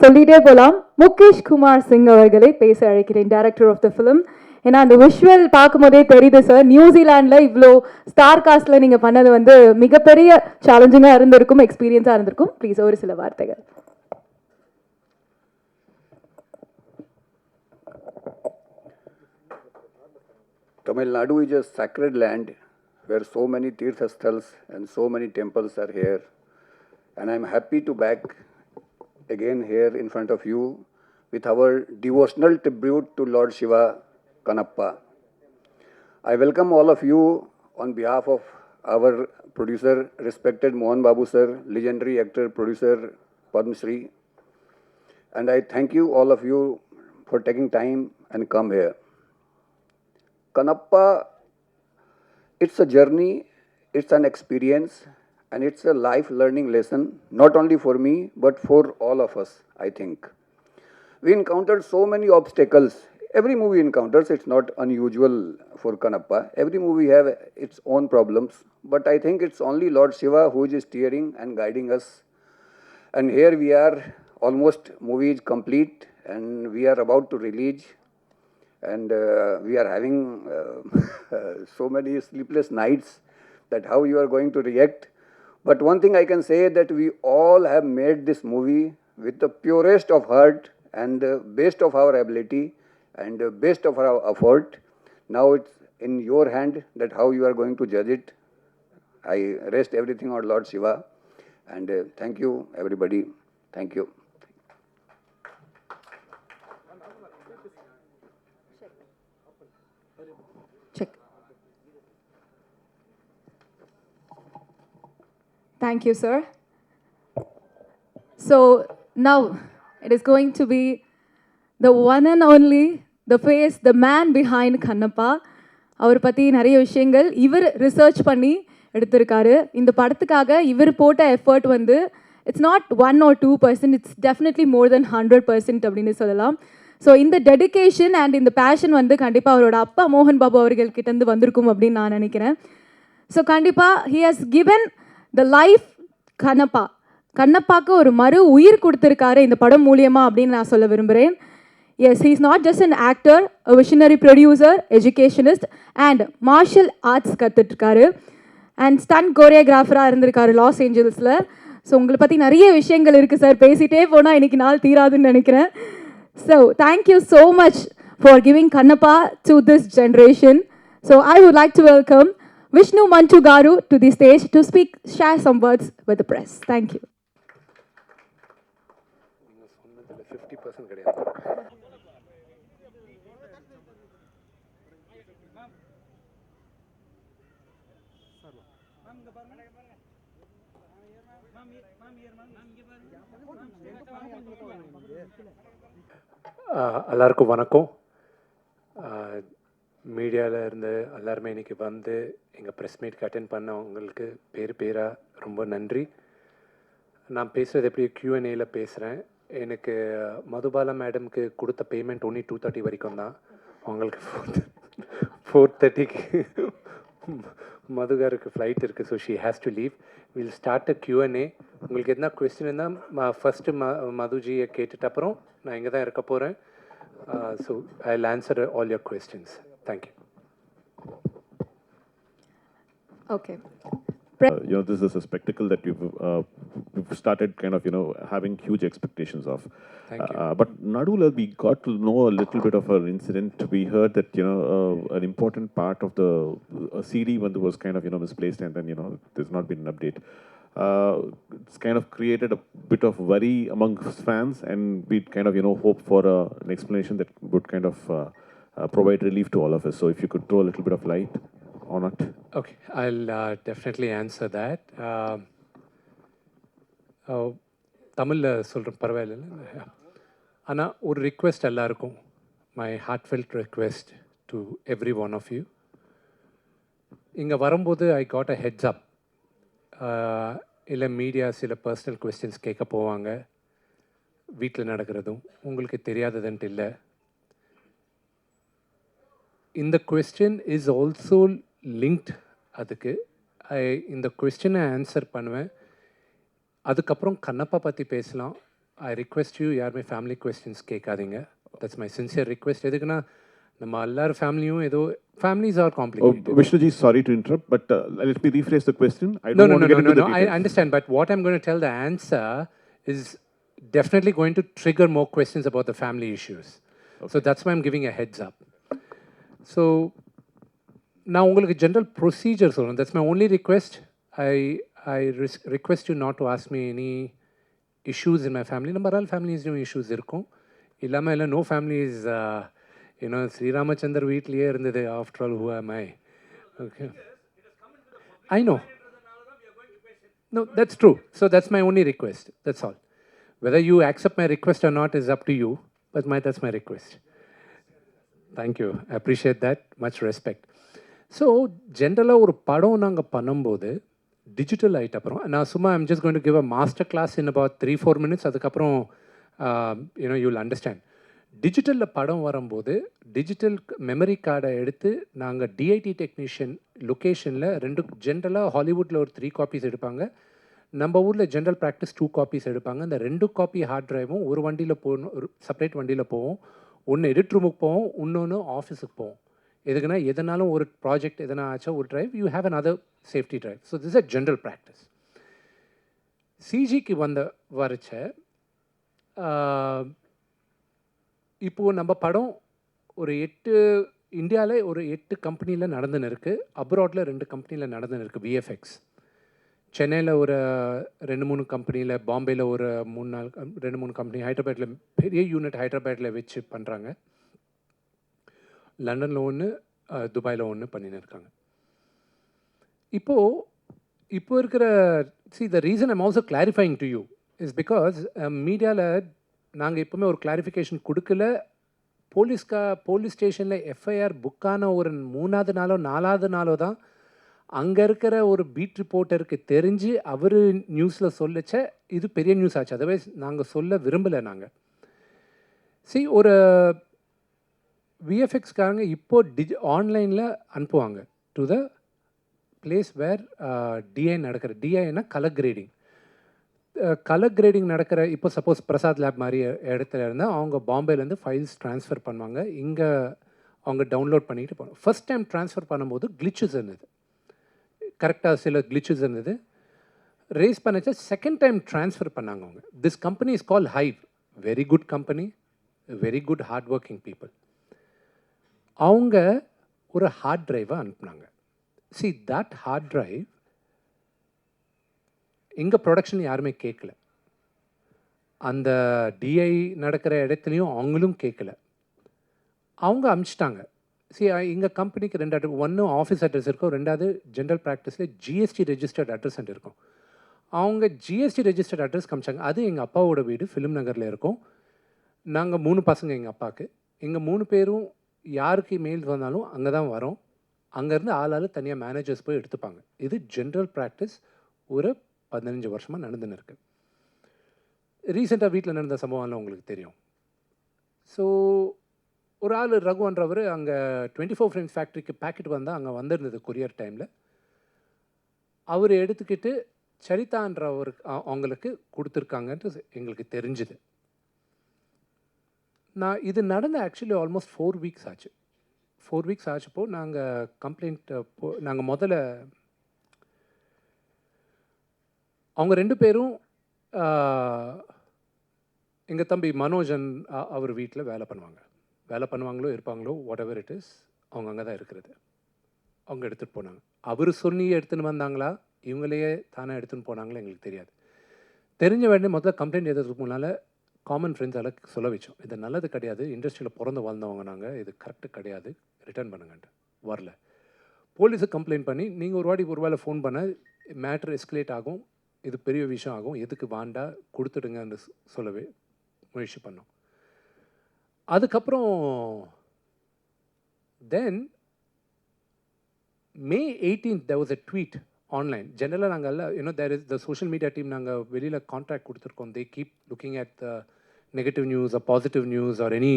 சொல்லிட்டே போகலாம், முகேஷ் குமார் சிங் அவர்களை பேச அழைக்கிறேன், டைரக்டர் ஆஃப் த ஃபிலிம். ஏன்னா அந்த விஷுவல் பார்க்கும்போதே தெரியுது சார், நியூசிலாண்டில் இவ்வளோ ஸ்டார் காஸ்டில் நீங்கள் பண்ணது வந்து மிகப்பெரிய சேலஞ்சிங்காக இருந்திருக்கும், எக்ஸ்பீரியன்ஸாக இருந்திருக்கும். ப்ளீஸ் ஒரு சில வார்த்தைகள். Tamil Nadu is a sacred land where so many Tirthasthals and so many temples are here. And I'm happy to back again here in front of you with our devotional tribute to Lord Shiva, Kannappa. I welcome all of you on behalf of our producer, respected Mohan Babu sir, legendary actor, producer, Padma Shri. And I thank you, all of you, for taking time and come here. Kannappa, it's a journey, it's an experience, and it's a life learning lesson, not only for me, but for all of us, I think. We encountered so many obstacles. Every movie encounters, it's not unusual for Kannappa. Every movie have its own problems, but I think it's only Lord Shiva who is steering and guiding us. And here we are, almost movie is complete, and we are about to release. And we are having so many sleepless nights that how you are going to react. But one thing I can say that we all have made this movie with the purest of heart and the best of our ability and the best of our effort. Now it's in your hand that how you are going to judge it. I rest everything on Lord Shiva. And thank you, everybody. Thank you. Check. Thank you, sir. So now it is going to be the one and only, the face, the man behind Kannappa. அவர் பற்றி நிறைய விஷயங்கள் இவர் research பண்ணி எடுத்திருக்காரு. இந்த படத்துக்காக இவர் போட்ட எஃபர்ட் வந்து it's not 1 or 2%, it's definitely more than 100% அப்படின்னு சொல்லலாம். ஸோ இந்த டெடிகேஷன் அண்ட் இந்த பேஷன் வந்து கண்டிப்பாக அவரோட அப்பா மோகன் பாபு அவர்கள்கிட்டேருந்து வந்திருக்கும் அப்படின்னு நான் நினைக்கிறேன். ஸோ கண்டிப்பாக he has given the life கண்ணப்பாக்கு ஒரு மறு உயிர் கொடுத்துருக்காரு இந்த படம் மூலியமாக அப்படின்னு நான் சொல்ல விரும்புகிறேன். Yes, he is not just an actor, a visionary producer, educationist and martial arts கற்றுட்ருக்காரு. அண்ட் ஸ்டன் கோரியோகிராஃபராக இருந்திருக்காரு லாஸ் ஏஞ்சல்ஸில். ஸோ உங்களை பற்றி நிறைய விஷயங்கள் இருக்குது சார், பேசிகிட்டே போனால் இன்றைக்கி நாள் தீராதுன்னு நினைக்கிறேன். So thank you so much for giving Kannappa to this generation. So I would like to welcome Vishnu Manchu Garu to the stage to speak, share some words with the press. Thank you. எல்லாருக்கும் வணக்கம். மீடியாவில் இருந்து எல்லாருமே இன்றைக்கி வந்து எங்கள் press மீட்க்கு attend பண்ணவங்களுக்கு பேராக ரொம்ப நன்றி. நான் பேசுகிறது எப்படி Q&Aல பேசுகிறேன். எனக்கு மதுபாலா மேடம்க்கு கொடுத்த பேமெண்ட் ஒன்லி 2:30 வரைக்கும் தான். அவங்களுக்கு 4:30க்கு மதுகாருக்கு ஃப்ளைட் இருக்குது. So she has to leave. Will start a Q&A. உங்களுக்கு எதனா கொஸ்டின் இருந்தால் ஃபஸ்ட்டு மதுஜியை கேட்டுட்டு அப்புறம் நான் இங்கே தான் இருக்க போகிறேன். So I will answer all your questions. Thank you. Okay. This is a spectacle that we've started kind of, having huge expectations of. Thank you. But Nadula, we got to know a little bit of an incident. We heard that, an important part of the CD when was kind of, misplaced, and then, there's not been an update. It's kind of created a bit of worry among fans, and we kind of, hope for an explanation that would kind of provide relief to all of us. So if you could throw a little bit of light on it. Okay, I'll definitely answer that. தமிழில் சொல்கிறேன், பரவாயில்ல. ஆனால் ஒரு request எல்லாருக்கும், my heartfelt request to every one of you. இங்கே வரும்போது I got a heads அப். இல்லை media சில பர்சனல் கொஸ்டின்ஸ் கேட்க போவாங்க. வீட்டில் நடக்கிறதும் உங்களுக்கு தெரியாததுன்ட்டு இல்லை. இந்த கொஸ்டின் இஸ் ஆல்சோ லிங்க்ட். அதுக்கு இந்த கொஸ்டினை ஆன்சர் பண்ணுவேன். அதுக்கப்புறம் கண்ணப்பா பற்றி பேசலாம். ஐ ரிக்வெஸ்ட் யூ, யாருமே ஃபேமிலி கொஸ்டின்ஸ் கேட்காதீங்க. That's my sincere request. எதுக்குன்னா நம்ம எல்லாரும் ஃபேமிலியும் ஏதோ families are complicated. Vishnuji, sorry to interrupt, but let me rephrase the question. I don't No, want to get into the details. I understand, but what I'm going to tell the answer is definitely going to trigger more questions about the family issues. Okay. So that's why I'm giving a heads up. So now உங்களுக்கு general procedure சொல்லணும். That's my only request. I request you not to ask me any issues in my family. நம்ம all families issues இருக்கும். இல்லாமல் இல்லை, no family is ஸ்ரீராமச்சந்தர் வீட்லேயே இருந்தது. After all who am I? Okay. I know. No, that's true. So that's my only request. That's all. Whether you accept my request or not is up to you, but that's my request. Thank you. I appreciate that. Much respect. So ஜென்ரலாக ஒரு படம் நாங்கள் பண்ணும்போது digital ஆகிட்ட அப்புறம் நான் சும்மா I'm just going to give a master class in about 3-4 minutes. அதுக்கப்புறம் you will understand. டிஜிட்டலில் படம் வரும்போது டிஜிட்டல் மெமரி கார்டை எடுத்து நாங்கள் டிஐடி டெக்னீஷியன் லொக்கேஷனில் 2 ஜென்ரலாக ஹாலிவுட்டில் ஒரு 3 காப்பீஸ் எடுப்பாங்க. நம்ம ஊரில் ஜென்ரல் ப்ராக்டிஸ் 2 காப்பீஸ் எடுப்பாங்க. இந்த 2 காப்பி ஹார்ட் ட்ரைவும் ஒரு வண்டியில் போகணும், ஒரு செப்பரேட் வண்டியில் போவோம். ஒன்று எடிட் ரூமுக்கு போவோம், இன்னொன்று ஆஃபீஸுக்கு போவோம். எதுக்குன்னா எதனாலும் ஒரு ப்ராஜெக்ட் எதனா ஆச்சா ஒரு drive you have another safety drive. So this a general practice. சிஜிக்கு வரைச்ச இப்போது நம்ம படம் ஒரு 8 இந்தியாவில் ஒரு 8 கம்பெனியில் நடந்துன்னு இருக்குது. அப்ராடில் 2 கம்பெனியில் நடந்துன்னு இருக்குது விஎஃப்எக்ஸ். சென்னையில் ஒரு 2-3 கம்பெனியில், பாம்பேயில் ஒரு 2-3 கம்பெனி, ஹைதராபாத்தில் பெரிய யூனிட் ஹைதராபாத்தில் வச்சு பண்ணுறாங்க. லண்டனில் ஒன்று, துபாயில் ஒன்று பண்ணின்னு இருக்காங்க. இப்போ இருக்கிற the reason I'm also clarifying to you is because மீடியாவில் நாங்கள் எப்போவுமே ஒரு கிளாரிஃபிகேஷன் கொடுக்கல. போலீஸ் ஸ்டேஷனில் எஃப்ஐஆர் புக்கான ஒரு 3வது நாளோ 4வது நாளோ தான் அங்கே இருக்கிற ஒரு பீட் ரிப்போர்ட்டருக்கு தெரிஞ்சு அவர் நியூஸில் சொல்லச்ச இது பெரிய நியூஸ் ஆச்சு. அதர்வைஸ் நாங்கள் சொல்ல விரும்பலை. நாங்கள் ஒரு விஎஃப்எக்ஸ்காரங்க இப்போது ஆன்லைனில் அனுப்புவாங்க to the place where DI நடக்கிற. டிஐனா கலர் கிரேடிங். கலர் கிரேடிங் நடக்கிற இப்போ சப்போஸ் பிரசாத் லேப் மாதிரி இடத்துல இருந்தால் அவங்க பாம்பேலேருந்து ஃபைல்ஸ் ட்ரான்ஸ்ஃபர் பண்ணுவாங்க. இங்கே அவங்க டவுன்லோட் பண்ணிக்கிட்டு போகணும். ஃபஸ்ட் டைம் ட்ரான்ஸ்ஃபர் பண்ணும்போது கிளிச்சஸ் இருந்தது. கரெக்டாக சில கிளிச்சஸ் இருந்தது. ரேஸ் பண்ணச்சா செகண்ட் டைம் ட்ரான்ஸ்ஃபர் பண்ணாங்க அவங்க. This company is call Hive, very good company, very good hard working people. அவங்க ஒரு ஹார்ட் ட்ரைவை அனுப்புனாங்க. சி தட் ஹார்ட் ட்ரைவ் எங்கள் ப்ரொடக்ஷன் யாருமே கேட்கல, அந்த டிஐ நடக்கிற இடத்துலையும் அவங்களும் கேட்கல. அவங்க அனுப்பிச்சிட்டாங்க. சரி, எங்கள் கம்பெனிக்கு 2 அட்ரஸ், ஒன்று ஆஃபீஸ் அட்ரஸ் இருக்கும், 2வது ஜென்ரல் ப்ராக்டிஸில் ஜிஎஸ்டி ரெஜிஸ்டர்ட் அட்ரஸ் இருக்கும். அவங்க ஜிஎஸ்டி ரெஜிஸ்டர்ட் அட்ரஸ் காமிச்சாங்க. அது எங்கள் அப்பாவோட வீடு ஃபிலிம் நகரில் இருக்கும். நாங்கள் 3 பசங்க எங்கள் அப்பாவுக்கு. எங்கள் 3 பேரும் யாருக்கு மெயில்ஸ் வந்தாலும் அங்கே தான் வரோம். அங்கேருந்து ஆளால் தனியாக மேனேஜர்ஸ் போய் எடுத்துப்பாங்க. இது ஜென்ரல் ப்ராக்டிஸ் ஒரு 15 வருஷமாக நடந்துன்னு இருக்குது. ரீசெண்டாக வீட்டில் நடந்த சம்பவம்லாம் உங்களுக்கு தெரியும். ஸோ ஒரு ஆள் ரகுன்றவர் அங்கே 24 ஃப்ரேம்ஸ் ஃபேக்ட்ரிக்கு பேக்கெட் வந்தால் அங்கே வந்திருந்தது கொரியர் டைமில். அவர் எடுத்துக்கிட்டு சரிதான்றவருக்கு அவங்களுக்கு கொடுத்துருக்காங்கன்ட்டு எங்களுக்கு தெரிஞ்சுது. இது நடந்த ஆக்சுவலி ஆல்மோஸ்ட் 4 வீக்ஸ் ஆச்சு. 4 வீக்ஸ் ஆச்சப்போ நாங்கள் கம்ப்ளைண்ட் நாங்கள் முதல்ல அவங்க 2 பேரும் எங்கள் தம்பி மனோஜன் அவர் வீட்டில் வேலை பண்ணுவாங்களோ இருப்பாங்களோ வாட் எவர் இட் இஸ், அவங்க அங்கே தான் இருக்கிறது. அவங்க எடுத்துகிட்டு போனாங்க. அவர் சொல்லி எடுத்துன்னு வந்தாங்களா இவங்களையே தானே எடுத்துன்னு போனாங்களா எங்களுக்கு தெரியாது. தெரிஞ்ச உடனே முதல்ல கம்ப்ளைண்ட் எழுதுறதுக்கு முன்னால் காமன் ஃப்ரெண்ட்ஸால் சொல்ல வச்சோம், இது நல்லது கிடையாது, இண்டஸ்ட்ரியில் பிறந்து வாழ்ந்தவங்க நாங்கள், இது கரெக்டு கிடையாது, ரிட்டர்ன் பண்ணுங்கன்ட்டு. வரல. போலீஸுக்கு கம்ப்ளைண்ட் பண்ணி நீங்கள் ஒரு வேளை ஃபோன் பண்ண மேட்ரு எஸ்கலேட் ஆகும், இது பெரிய விஷயம் ஆகும், எதுக்கு வாண்டா கொடுத்துடுங்கன்னு சொல்லவே முயற்சி பண்ணோம். அதுக்கப்புறம் தென் May 18th there was a tweet online. ஜென்ரலாக நாங்கள் எல்லாம் there is the social media team, நாங்கள் வெளியில் கான்ட்ராக்ட் கொடுத்துருக்கோம். they keep looking at the negative news or positive news or any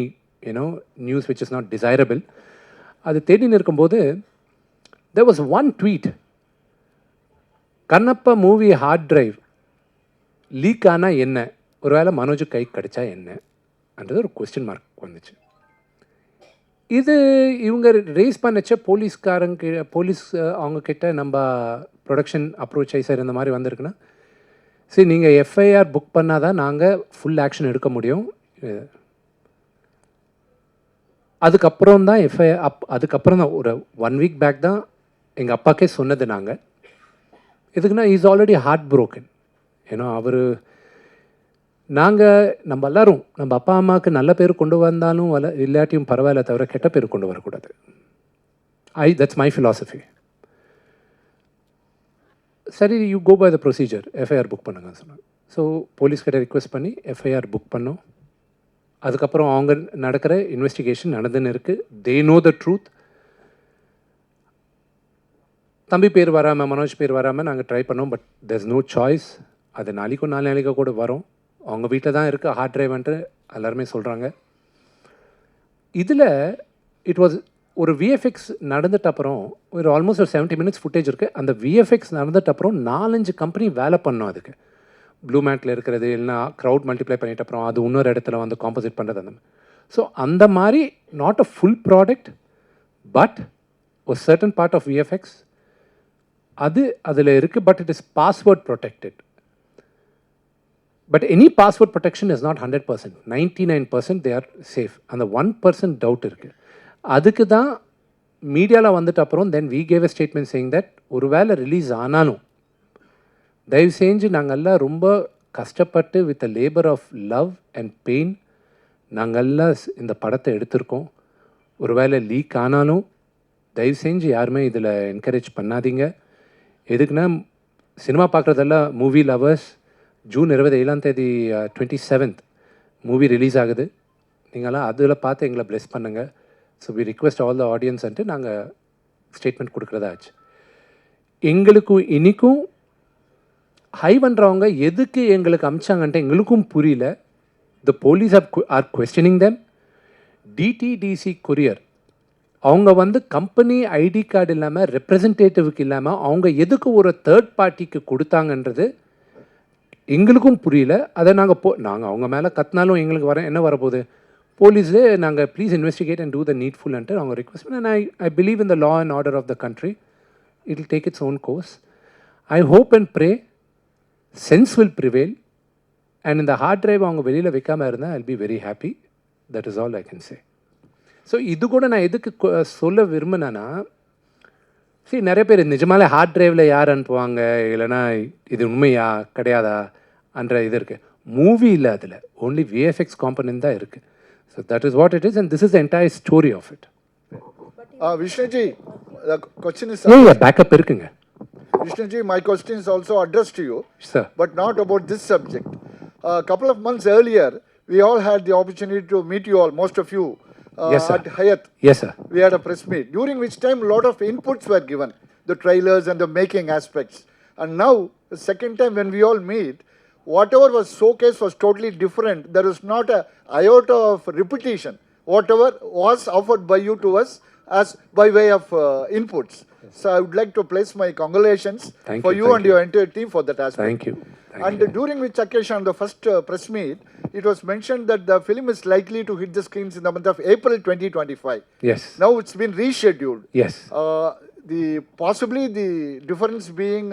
news which is not desirable. அது தேடின்னு இருக்கும்போது there was one tweet, Kannappa movie hard drive leak ஆனால் என்ன, ஒருவேளை மனோஜ் கை கிடைச்சா என்னன்றது ஒரு கொஸ்டின் மார்க் வந்துச்சு. இது இவங்க ரேஸ் பண்ணச்ச போலீஸ் அவங்கக்கிட்ட நம்ம ப்ரொடக்ஷன் அப்ரோச் ஆகி சார் இந்த மாதிரி வந்திருக்குன்னா, சரி நீங்கள் எஃப்ஐஆர் புக் பண்ணால் தான் நாங்கள் ஃபுல் ஆக்ஷன் எடுக்க முடியும். அதுக்கப்புறம் தான் அதுக்கப்புறம் தான் ஒரு 1 வீக் பேக் தான் எங்கள் அப்பாக்கே சொன்னது. நாங்கள் எதுக்குன்னா இஸ் ஆல்ரெடி ஹார்ட் ப்ரோக்கன். அவர் நம்ம எல்லோரும் நம்ம அப்பா அம்மாவுக்கு நல்ல பேர் கொண்டு வந்தாலும் இல்லாட்டியும் பரவாயில்ல, தவிர கெட்ட பேர் கொண்டு வரக்கூடாது. That's my philosophy. சரி, you go by the procedure, FIR book பண்ணுங்க சொன்னாங்க. ஸோ போலீஸ்கிட்ட ரிக்வெஸ்ட் பண்ணி எஃப்ஐஆர் புக் பண்ணோம். அதுக்கப்புறம் அவங்க நடக்கிற இன்வெஸ்டிகேஷன் நடந்துன்னு இருக்குது. They know the truth. தம்பி பேர் வராமல், மனோஜ் பேர் வராமல் நாங்கள் ட்ரை பண்ணோம். But there is no choice. அது நாளைக்கோ கூட வரும். அவங்க வீட்டில் தான் இருக்குது ஹார்ட் டிரைவ்ன்ட்டு எல்லாருமே சொல்கிறாங்க. இதில் இட் வாஸ் ஒரு விஎஃப்எக்ஸ் நடந்துட்ட அப்புறம் ஒரு ஆல்மோஸ்ட் ஒரு 70 minutes ஃபுட்டேஜ் இருக்குது. அந்த விஎஃப்எக்ஸ் நடந்துட்ட அப்புறம் 4-5 கம்பெனி வேலை பண்ணோம். அதுக்கு ப்ளூ மேட்டில் இருக்கிறது இல்லைனா க்ரௌட் மல்டிப்ளை பண்ணிட்ட அப்புறம் அது இன்னொரு இடத்துல வந்து காம்போசிட் பண்ணுறது அந்த மாதிரி. ஸோ அந்த மாதிரி not a full product but ஒரு சர்டன் பார்ட் ஆஃப் விஎஃப்எக்ஸ் அது அதில் இருக்குது. But it is password protected. But any password protection is not 100%. 99% they are safe. And the 1% doubt இருக்குது. அதுக்கு தான் மீடியாவில் வந்துட்டு அப்புறம் தென் we gave a statement saying that ஒரு வேளை ரிலீஸ் ஆனாலும் தயவு செஞ்சு நாங்கள்லாம் ரொம்ப கஷ்டப்பட்டு with a labour of love and pain நாங்கள்லாம் இந்த படத்தை எடுத்திருக்கோம். ஒரு வேளை லீக் ஆனாலும் தயவு செஞ்சு யாருமே இதில் என்கரேஜ் பண்ணாதீங்க. எதுக்குன்னா சினிமா பார்க்குறதெல்லாம் movie lovers. June 27 27th movie release ஆகுது. நீங்களாம் அதில் பார்த்து எங்களை ப்ளெஸ் பண்ணுங்கள். So we request all the ஆடியன்ஸ்ன்ட்டு நாங்கள் ஸ்டேட்மெண்ட் கொடுக்குறதா ஆச்சு. எங்களுக்கும் இன்றைக்கும் ஹைவன்றவங்க எதுக்கு எங்களுக்கு அமிச்சாங்கன்ட்டு எங்களுக்கும் புரியல. The police are questioning them. DTDC courier அவங்க வந்து கம்பெனி ஐடி கார்டு இல்லாமல் ரெப்ரசன்டேட்டிவ்க்கு இல்லாமல் அவங்க எதுக்கு ஒரு தேர்ட் பார்ட்டிக்கு கொடுத்தாங்கன்றது எங்களுக்கும் புரியல. அதை நாங்கள் அவங்க மேலே கத்தினாலும் எங்களுக்கு என்ன வரப்போகுது, போலீஸே நாங்கள் please investigate and do the நீட்ஃபுல்ன்ட்டு அவங்க ரிக்வெஸ்ட் பண்ண. I believe in the law and order of the country. it'll take its own course. I hope and pray sense will prevail, and in the hard drive அவங்க வெளியில் வைக்காமல் இருந்தால் I'll be very happy. That is all I can say. So இது கூட நான் எதுக்கு சொல்ல விரும்பினேன்னா, சரி நிறைய பேர் நிஜமாலே ஹார்ட் டிரைவில் யார் அனுப்புவாங்க, இல்லைனா இது உண்மையா கிடையாதா என்ற இது இருக்குது. மூவி இல்லை, அதில் ஓன்லி விஎஃப்எக்ஸ் காம்பனன்ட் தான் இருக்குது. So that is what it is, and this is the entire story of it. Vishnuji, the question is... backup இருக்குங்க. Vishnuji, my question is also addressed to you, Sir. but not about this subject. A couple of months earlier, we all had the opportunity to meet you all, most of you, Yes, sir. at Hyatt. Yes, sir. We had a press meet, during which time a lot of inputs were given, the trailers and the making aspects. And now, the second time when we all meet, whatever was showcased was totally different. There is not a iota of repetition. Whatever was offered by you to us as by way of inputs. So I would like to place my congratulations Thank for you, you thank and you. your entire team for that aspect. Thank you. Thank And you. during which occasion, on the first press meet, it was mentioned that the film is likely to hit the screens in the month of April 2025. Yes. Now it's been rescheduled. Yes. Possibly the difference being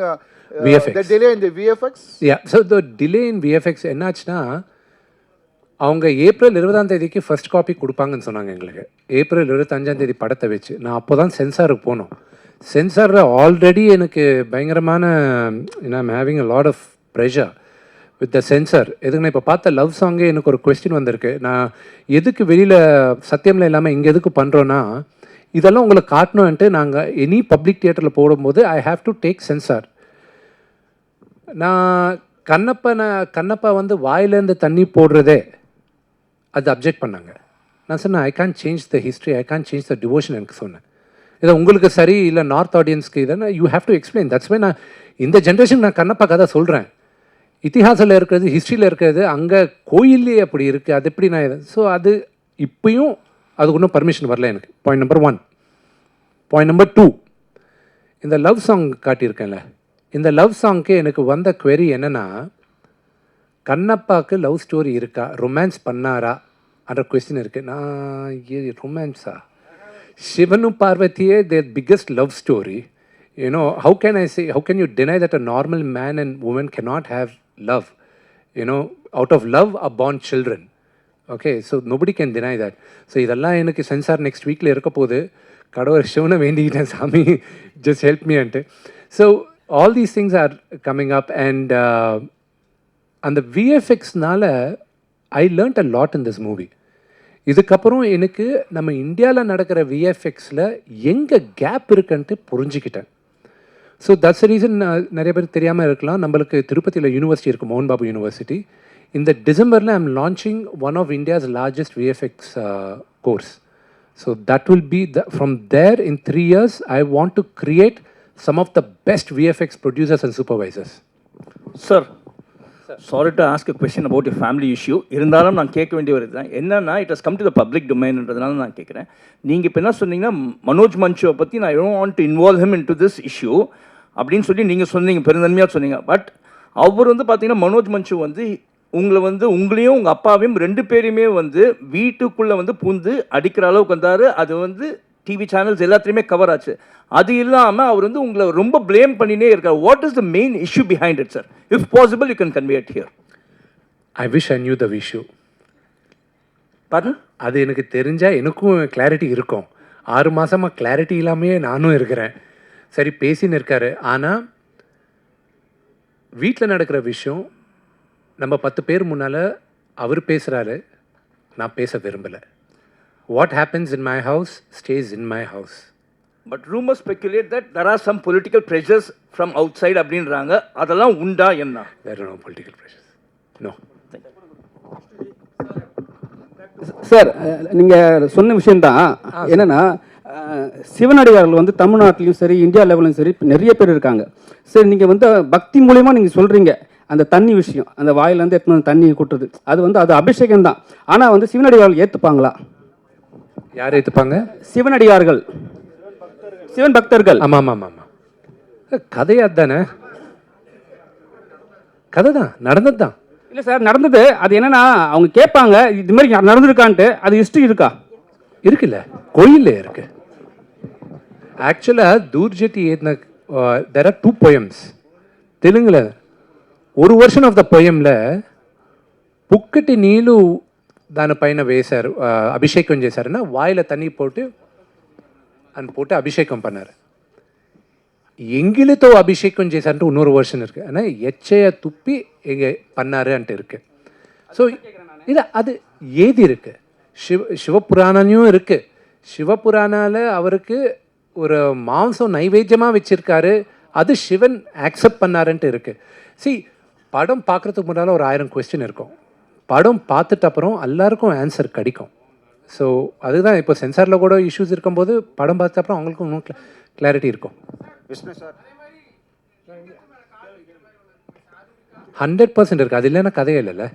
VFX. the delay in the VFX. Yeah. So the delay in VFX என்னாச்சுன்னா, அவங்க April 20 first copy கொடுப்பாங்கன்னு சொன்னாங்க எங்களுக்கு. April 25 படத்தை வச்சு நான் அப்போ தான் சென்சாருக்கு போனோம். சென்சாரில் ஆல்ரெடி எனக்கு பயங்கரமான I'm having a lot of pressure with the censor. எதுக்குன்னா இப்போ பார்த்த லவ் சாங்கே எனக்கு ஒரு கொஸ்டின் வந்திருக்கு. நான் எதுக்கு வெளியில் சத்தியமில் இல்லாமல் இங்கே எதுக்கு பண்ணுறோன்னா, இதெல்லாம் உங்களுக்கு காட்டணுன்ட்டு நாங்கள் எனி பப்ளிக் தியேட்டரில் போடும்போது I have to take sensor. நான் கண்ணப்பா வந்து வாயிலேருந்து தண்ணி போடுறதே அது அப்ஜெக்ட் பண்ணாங்க. நான் சொன்னேன் I can change the history, I can change the devotion. எனக்கு சொன்னேன் இதை உங்களுக்கு சரி இல்லை நார்த் ஆடியன்ஸ்க்கு இதை you have to explain. That's why நான் இந்த ஜென்ரேஷன் நான் கண்ணப்பா கதை சொல்கிறேன். இத்திஹாசில் இருக்கிறது, ஹிஸ்ட்ரியில் இருக்கிறது, அங்கே கோயிலே அப்படி இருக்குது, அது எப்படி நான் ஸோ அது இப்பயும் அதுக்கு ஒன்றும் பர்மிஷன் வரல எனக்கு. Point number 1. பாயிண்ட் நம்பர் 2, இந்த லவ் சாங் காட்டியிருக்கேன்ல, இந்த லவ் சாங்க்கு எனக்கு வந்த query என்னென்னா, கண்ணப்பாவுக்கு லவ் ஸ்டோரி இருக்கா, ரொமான்ஸ் பண்ணாரா என்ற கொஸ்டின் இருக்குது. நான் ரொமான்ஸா, சிவனும் பார்வதியே their biggest love story. How can I say, how can you deny that a normal man and woman cannot have love? Out of love are born children. Okay, so nobody can deny that. So இதெல்லாம் எனக்கு sensor next வீக்கில் இருக்க போது, கடவுள் சிவனை வேண்டிக்கிட்டேன், சாமி just help me ante. So all these things are coming up, and அந்த VFXனால I learnt a lot in this movie. இதுக்கப்புறம் எனக்கு நம்ம இந்தியாவில் நடக்கிற விஎஃப்எக்ஸில் எங்கே கேப் இருக்குன்ட்டு புரிஞ்சுக்கிட்டேன். ஸோ தட்ஸ் ரீசன் நிறைய பேர் தெரியாமல் இருக்கலாம், நம்மளுக்கு திருப்பதியில் யூனிவர்சிட்டி இருக்குது, மோகன் பாபு யூனிவர்சிட்டி. இந்த டிசம்பரில் I am launching one of India's largest VFX course. So that will be from there in 3 years I want to create some of the best VFX producers and supervisors. Sir, sorry to ask a question about your family issue. இருந்தாலும் நான் கேட்க வேண்டிய வருது தான் என்னன்னா, it has come to the public டொமைன்ன்றதுனால நான் கேட்குறேன். நீங்கள் இப்போ என்ன சொன்னீங்கன்னா, மனோஜ் மஞ்சுவை பற்றி நான் don't want to involve him in to this issue அப்படின்னு சொல்லி நீங்கள் சொன்னீங்க, பெருந்தன்மையாக சொன்னீங்க. பட் அவர் வந்து பார்த்தீங்கன்னா, மனோஜ் மஞ்சு வந்து உங்களை வந்து உங்களையும் உங்கள் அப்பாவையும் 2 பேரையுமே வந்து வீட்டுக்குள்ளே வந்து பூந்து அடிக்கிற அளவுக்கு வந்தார். அது வந்து டிவி சேனல்ஸ் எல்லாத்துலேயுமே கவர் ஆச்சு. அது இல்லாமல் அவர் வந்து உங்களை ரொம்ப ப்ளேம் பண்ணினே இருக்கார். What is the main issue behind it, sir? If possible you can convey it here. I wish I knew the issue. பாருங்க, அது எனக்கு தெரிஞ்சால் எனக்கும் கிளாரிட்டி இருக்கும். 6 மாதமாக கிளாரிட்டி இல்லாமையே நானும் இருக்கிறேன். சரி பேசின்னு இருக்காரு, ஆனால் வீட்டில் நடக்கிற விஷயம் நம்ம 10 பேர் முன்னால் அவர் பேசுகிறாரு, நான் பேச விரும்பலை. What happens in my house stays in my house. But rumors speculate that there are some political pressures from outside அப்படின்றாங்க. அதெல்லாம் உண்டா என்ன? There are no political pressures. No. Sir, நீங்கள் சொன்ன விஷயந்தான். என்னென்னா, சிவனடியார்கள் வந்து தமிழ்நாட்டிலையும் சரி இந்தியா லெவலையும் சரி நிறைய பேர் இருக்காங்க. சரி, நீங்கள் வந்து பக்தி மூலிமா நீங்கள் சொல்கிறீங்க அந்த தண்ணி விஷயம், அந்த வாயிலேருந்து எடுத்து தண்ணி கொட்டுறது, அது வந்து அது அபிஷேகம் தான். ஆனால் வந்து சிவனடியார்கள் ஏற்றுப்பாங்களா? யார் ஏற்றுப்பாங்க? சிவனடியார்கள், சிவன் பக்தர்கள். ஆமாம் ஆமாம் ஆமாம். கதையாக தானே, கதை தான், நடந்தது தான். இல்லை சார், நடந்தது. அது என்னன்னா, அவங்க கேட்பாங்க இது மாதிரி நடந்திருக்கான்ட்டு. அது ஹிஸ்ட்ரி இருக்கா? இருக்குல்ல, கோயிலில் இருக்கு. ஆக்சுவலாக தூர்ஜட்டி ஏற்றின there are 2 poems. தெலுங்குல ஒரு version of the poemல புக்கட்டி நீலு దానిపైన వేశారు, అభిషేకం చేశారుன்னா வாயில தண்ணி போட்டு அபிஷேகம் பண்ணார். எங்கிலிతో அபிஷேகம் చేశారంటే இன்னொரு வெர்ஷன் இருக்கு. ஆனால் எச்சைய துப்பி எங்க பண்ணாருன்ட்டு இருக்கு. ஸோ இல்லை, அது ஏதி இருக்கு. சிவபுராணனையும் இருக்கு. சிவபுராணால அவருக்கு ஒரு மாംസം நைவேத்தியமாக வச்சிருக்காரு, அது சிவன் ஆக்செப்ட் பண்ணாருன்ட்டு இருக்கு. படம் பார்க்குறதுக்கு முன்னால் ஒரு 1000 கொஸ்டின் இருக்கும். படம் பார்த்துட்டு அப்புறம் எல்லாருக்கும் ஆன்சர் கிடைக்கும். ஸோ அதுதான் இப்போ சென்சாரில் கூட இஷ்யூஸ் இருக்கும்போது படம் பார்த்த அப்புறம் அவங்களுக்கும் இன்னும் கிளாரிட்டி இருக்கும். விஷ்ணு சார் 100% இருக்குது. அது இல்லைன்னா கதையே இல்லைல்ல.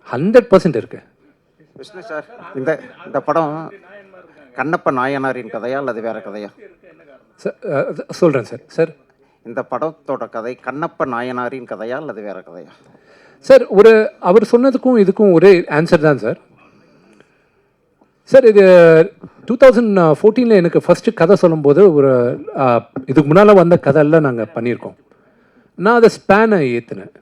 100% இருக்குது. விஷ்ணு சார், இந்த படம் கண்ணப்ப நாயனாரின் கதையா அல்லது வேற கதையா? சொல்கிறேன் சார். இந்த படத்தோட கதை கண்ணப்ப நாயனாரின் கதையா அல்லது வேற கதையா? சார், அவர் சொன்னதுக்கும் இதுக்கும் ஒரே ஆன்சர் தான் சார். இது 2014 எனக்கு ஃபஸ்ட்டு கதை சொல்லும்போது இதுக்கு முன்னால் வந்த கதையெல்லாம் நாங்கள் பண்ணியிருக்கோம். நான் அதை ஸ்பேனை ஏற்றினேன்.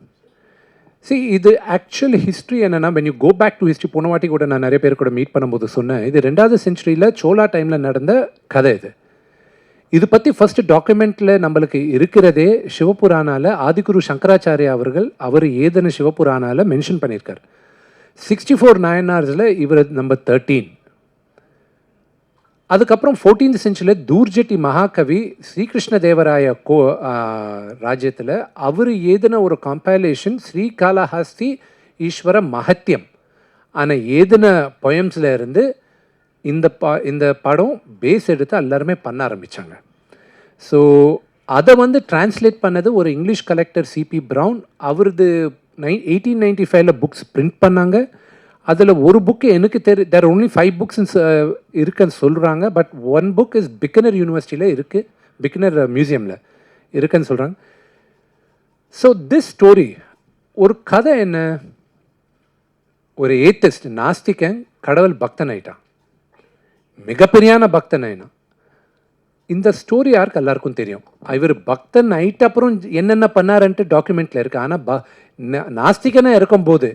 இது ஆக்சுவல் ஹிஸ்ட்ரி என்னென்னா, when you go back to history, போன வாட்டி கூட நான் நிறைய பேர் கூட மீட் பண்ணும்போது சொன்னேன், இது 2வது செஞ்சுரியில் சோலா டைமில் நடந்த கதை. இது பற்றி ஃபஸ்ட்டு டாக்குமெண்ட்டில் நம்மளுக்கு இருக்கிறதே சிவபுராணாவில் ஆதிகுரு சங்கராச்சாரியா அவர் ஏதன சிவபுராணாவில் மென்ஷன் பண்ணியிருக்கார். 64 நாயனார்ஸில் இவர் நம்பர் 13. அதுக்கப்புறம் 14th செஞ்சுரியில் தூர்ஜட்டி மகாகவி ஸ்ரீகிருஷ்ண தேவராய ராஜ்யத்தில் அவர் ஏதின ஒரு கம்பைலேஷன் ஸ்ரீகாளஹஸ்தி ஈஸ்வர மகத்தியம் ஆனால் ஏதின பொயம்ஸில் இருந்து இந்த படம் பேஸ் எடுத்து எல்லாருமே பண்ண ஆரம்பித்தாங்க. ஸோ அதை டிரான்ஸ்லேட் பண்ணது ஒரு இங்கிலீஷ் கலெக்டர் சிபி ப்ரவுன். அவரது 1895 புக்ஸ் பிரிண்ட் பண்ணாங்க. அதில் ஒரு புக்கு எனக்கு தேர் ஒன்லி 5 புக்ஸ் இருக்குன்னு சொல்கிறாங்க. பட் 1 புக் இஸ் பிக்கனர் யூனிவர்சிட்டியில் இருக்குது, பிக்கனர் மியூசியமில் இருக்குன்னு சொல்கிறாங்க. ஸோ திஸ் ஸ்டோரி ஒரு கதை என்ன, ஒரு ஏத்திஸ்ட் நாஸ்திகன் கடவுள் பக்தன் ஆயிட்டான், மிகப்பெரியான பக்தன் ஆயினான். இந்த ஸ்டோரி யாருக்கு எல்லாருக்கும் தெரியும். இவர் பக்தன் ஆயிட்ட அப்புறம் என்னென்ன பண்ணாருன்ட்டு டாக்குமெண்ட்டில் இருக்குது. ஆனால் நாஸ்திகனாக இருக்கும்போது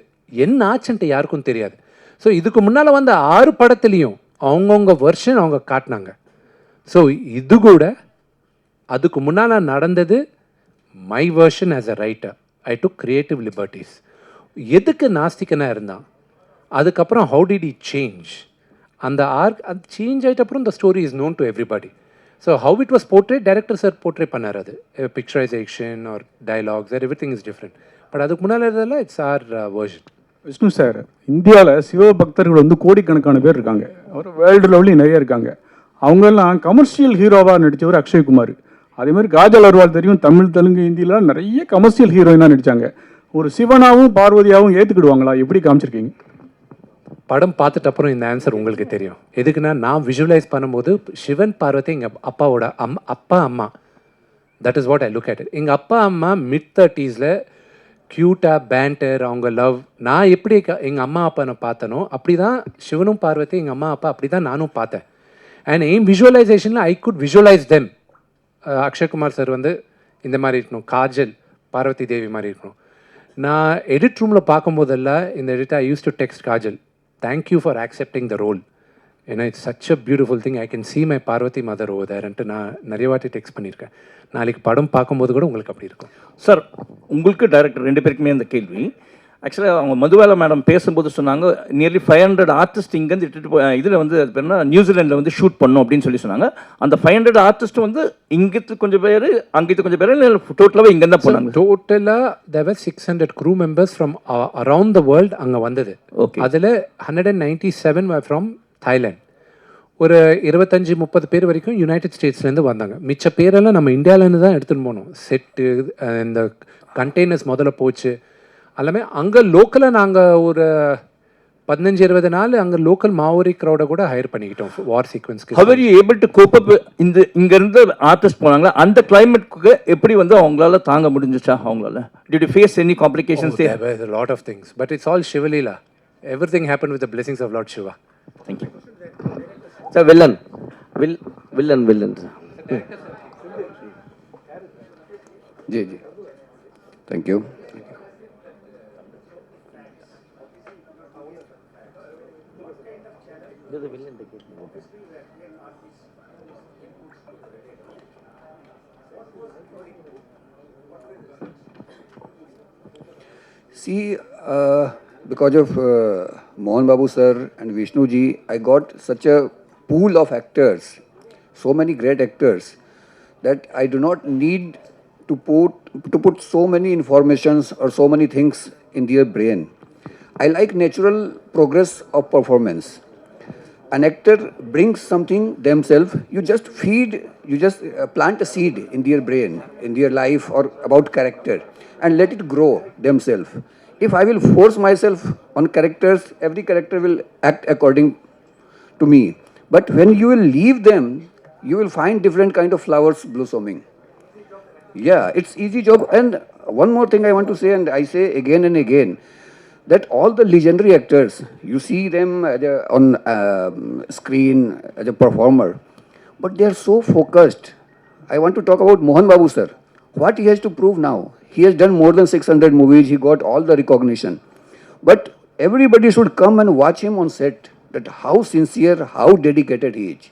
என்ன ஆச்சுன்ட்டு யாருக்கும் தெரியாது. ஸோ இதுக்கு முன்னால் வந்த 6 படத்துலேயும் அவங்கவுங்க வெர்ஷன் அவங்க காட்டினாங்க. ஸோ இது கூட அதுக்கு முன்னால் நடந்தது my version as a writer. I took creative liberties. எதுக்கு நாஸ்திகனாக இருந்தான், அதுக்கப்புறம் ஹவு டிட் இ சேஞ்ச், அந்த அது சேஞ்ச் ஆகிட்ட அப்புறம் இந்த story is known to everybody. So how it was portrayed, director sir portrayed பண்ணார். அது picturisation or dialogues or everything is different. But அதுக்கு முன்னால் இருந்ததில் it's our version. Vishnu sir, இந்தியாவில் சிவபக்தர்கள் கோடிக்கணக்கான பேர் இருக்காங்க. அவர் வேர்ல்டு லெவலையும் நிறைய இருக்காங்க. அவங்கெல்லாம் கமர்ஷியல் ஹீரோவாக நடித்தவர் அக்ஷய்குமார். அதே மாதிரி காஜல் அர்வால் தெரியும், தமிழ் தெலுங்கு ஹிந்திலாம் நிறைய கமர்ஷியல் ஹீரோயினாக நடித்தாங்க. ஒரு சிவனாவும் பார்வதியாவும் ஏற்றுக்கிடுவாங்களா? எப்படி காமிச்சிருக்கீங்க? படம் பார்த்துட்டு அப்புறம் இந்த ஆன்சர் உங்களுக்கு தெரியும். எதுக்குன்னா, நான் விஷுவலைஸ் பண்ணும்போது சிவன் பார்வதி எங்கள் அப்பாவோட அப்பா அம்மா, that is what I look at it. எங்கள் அப்பா அம்மா mid-30s க்யூட்டாக பேண்டர், அவங்க லவ். நான் எப்படி எங்கள் அம்மா அப்பா நான் பார்த்தனோ அப்படி தான் சிவனும் பார்வதி எங்கள் அம்மா அப்பா அப்படி தான் நானும் பார்த்தேன். And N விஷுவலைசேஷனில் I could visualise them. Akshay Kumar sir இந்த மாதிரி இருக்கணும், காஜல் பார்வதி தேவி மாதிரி இருக்கணும். நான் எடிட் ரூமில் பார்க்கும்போதெல்லாம் இந்த edit I use to text Kajal, thank you for accepting the role, ஏன்னா it's such a beautiful thing, I can see my Parvati mother over தேர்ன்ட்டு நான் நிறைய வாட்டி டெக்ஸ்ட் பண்ணியிருக்கேன். நாளைக்கு படம் பார்க்கும்போது கூட உங்களுக்கு அப்படி இருக்கும். சார், உங்களுக்கு டைரக்டர் 2 பேருக்குமே அந்த கேள்வி. ஆக்சுவலாக அவங்க மதுபாலா மேடம் பேசும்போது சொன்னாங்க, நியர்லி 500 ஆர்டிஸ்ட் இங்கேருந்து இட்டுட்டு இதில் அது பேர் என்ன, நியூசிலாண்டில் ஷூட் பண்ணோம் அப்படின்னு சொன்னாங்க. அந்த 500 ஆர்டிஸ்ட் இங்கிட்டு கொஞ்சம் பேர், அங்கிட்டு கொஞ்சம் பேர், டோட்டலாகவே இங்கே தான் போனாங்க. டோட்டலாக there were 600 crew members from around the world அங்கே வந்தது. ஓகே, அதில் 197 were from Thailand. ஒரு 25-30 பேர் வரைக்கும் யுனைடெட் ஸ்டேட்ஸ்லேருந்து வந்தாங்க. மிச்ச பேரெல்லாம் நம்ம இந்தியாவிலேருந்து தான் எடுத்துகிட்டு போனோம். செட்டு, இந்த கண்டெய்னர்ஸ் முதல்ல போச்சு எல்லாமே. அங்கே லோக்கலாக நாங்கள் ஒரு 15-20 நாள் அங்கே லோக்கல் மாவோரி க்ரௌடை கூட ஹையர் பண்ணிக்கிட்டோம் வார் சீக்வன்ஸ்க்கு. How were you able to cope up? இங்கேருந்து ஆர்டிஸ்ட் போனாங்களா, அந்த கிளைமேட்க்கு எப்படி அவங்களால தாங்க முடிஞ்சிச்சா? அவங்களால did you face any complications? There were a lot of things, but it's all Shivalila. Everything happened with the blessings of Lord Shiva. Thank you. Sir, villain. जी जी, thank you. See, because of Mohan Babu sir and Vishnu ji, I got such a pool of actors, so many great actors, that I do not need to put so many informations or so many things in their brain. I like natural progress of performance. An actor brings something themselves, you just plant a seed in their brain, in their life, or about character, and let it grow themselves. If I will force myself on characters, every character will act according to me. But when you will leave them, you will find different kind of flowers blossoming. Yeah, it's easy job. And one more thing I want to say, and I say again and again, that all the legendary actors, you see them on screen as a performer, but they are so focused. I want to talk about Mohan Babu sir. What he has to prove now? He has done more than 600 movies. He got all the recognition. But everybody should come and watch him on set, that how sincere, how dedicated he is.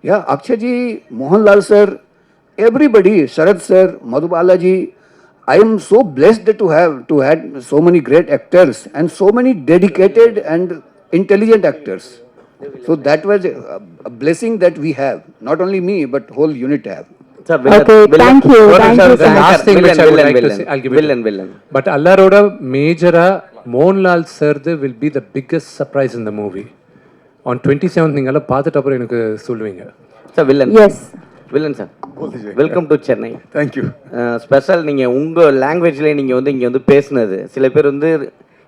Yeah, Akshay ji, Mohanlal sir, everybody, Sharad sir, Madhubala ji, I am so blessed to had so many great actors and so many dedicated and intelligent actors. So that was a blessing that we have. Not only me, but whole unit have. Okay, thank you. The last thing which I would like to say, I'll give it. Villain. But Allaroda major Mohanlal sir will be the biggest surprise in the movie. On 27th நீங்கள பார்த்துட்டு அப்புறம் எனக்கு சொல்லுவீங்க. Sir, villain. Yes. Villain sir. Welcome to Chennai. Thank you. Special நீங்கள் உங்கள் லாங்குவேஜ்லேயே நீங்கள் வந்து இங்கே வந்து பேசுனது சில பேர் வந்து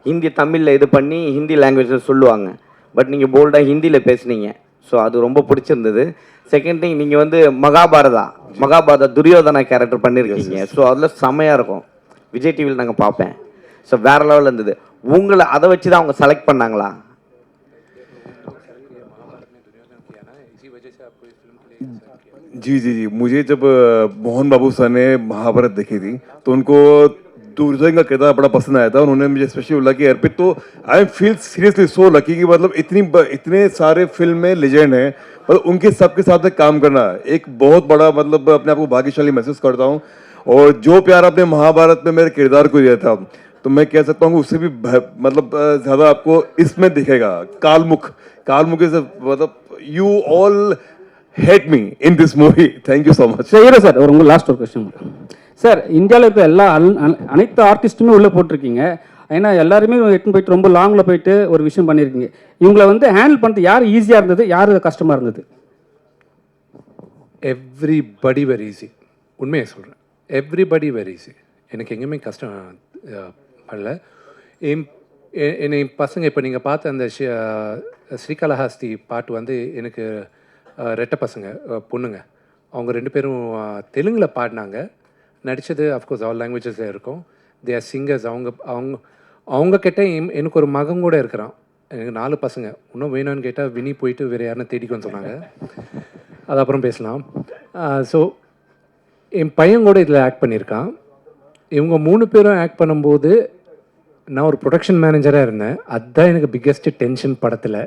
ஹிந்தி தமிழில் இது பண்ணி ஹிந்தி லாங்குவேஜில் சொல்லுவாங்க. பட் நீங்கள் போல்டாக ஹிந்தியில் பேசுனீங்க. ஸோ அது ரொம்ப பிடிச்சிருந்தது. செகண்ட் திங் நீங்கள் வந்து மகாபாரதா துரியோதனா கேரக்டர் பண்ணியிருக்கீங்க. ஸோ அதில் செம்மையாக இருக்கும். விஜய் டிவியில் நாங்கள் பார்ப்பேன். ஸோ வேறு லெவலில் இருந்தது. உங்களை அதை வச்சு தான் அவங்க செலக்ட் பண்ணாங்களா? जी जी जी, मुझे जब मोहन बाबू सर ने महाभारत देखी थी तो उनको दुर्योधन का किरदार बड़ा पसंद आया था. उन्होंने मुझे स्पेशली बोला कि अर्पित तो I feel seriously so lucky कि मतलब इतने सारे फिल्म में लेजेंड हैं, मतलब उनके सबके साथ काम करना एक बहुत बड़ा मतलब अपने आप को भाग्यशाली महसूस करता हूँ. और जो प्यार आपने महाभारत में मेरे किरदार को दिया था तो मैं कह सकता हूँ उससे भी मतलब ज़्यादा आपको इसमें दिखेगा. कालमुख मतलब you all hate me in this movie. Thank you so much. சரி சார், ஒரு லாஸ்ட் ஒரு கொஸ்டின் சார். இந்தியாவில் இப்போ அனைத்து ஆர்டிஸ்ட்டுமே உள்ளே போட்டிருக்கீங்க. ஏன்னா எல்லாருமே எட்டுன்னு போயிட்டு ரொம்ப லாங்கில் போயிட்டு ஒரு விஷயம் பண்ணியிருக்கீங்க. இவங்களை வந்து ஹேண்டில் பண்ணுறது யார் ஈஸியாக இருந்தது, யார் கஷ்டமாக இருந்தது? Everybody very easy. உண்மையை சொல்கிறேன், எவ்ரிபடி வெரி ஈஸி. எனக்கு எங்கேயுமே கஷ்டம் பண்ணல. என்னை பசங்க இப்போ நீங்கள் பார்த்த அந்த ஸ்ரீகாளஹஸ்தி பாட்டு வந்து எனக்கு ரெட்டை பசங்க பொண்ணுங்க, அவங்க 2 பேரும் தெலுங்கில் பாடினாங்க. நடித்தது அஃப்கோர்ஸ் ஆல் லாங்குவேஜஸில் இருக்கும். They are singers. அவங்க கிட்ட எனக்கு ஒரு மகன் கூட இருக்கிறான். எனக்கு 4 பசங்க. இன்னும் வேணும்னு கேட்டால் வினி போயிட்டு வேறு யாருன்னா தேடிக்கோன்னு சொன்னாங்க. அது அப்புறம் பேசலாம். ஸோ என் பையன் கூட இதில் ஆக்ட் பண்ணியிருக்கான். இவங்க 3 பேரும் ஆக்ட் பண்ணும்போது நான் ஒரு ப்ரொடக்ஷன் மேனேஜராக இருந்தேன். அதுதான் எனக்கு பிக்கெஸ்ட் டென்ஷன் படத்தில்.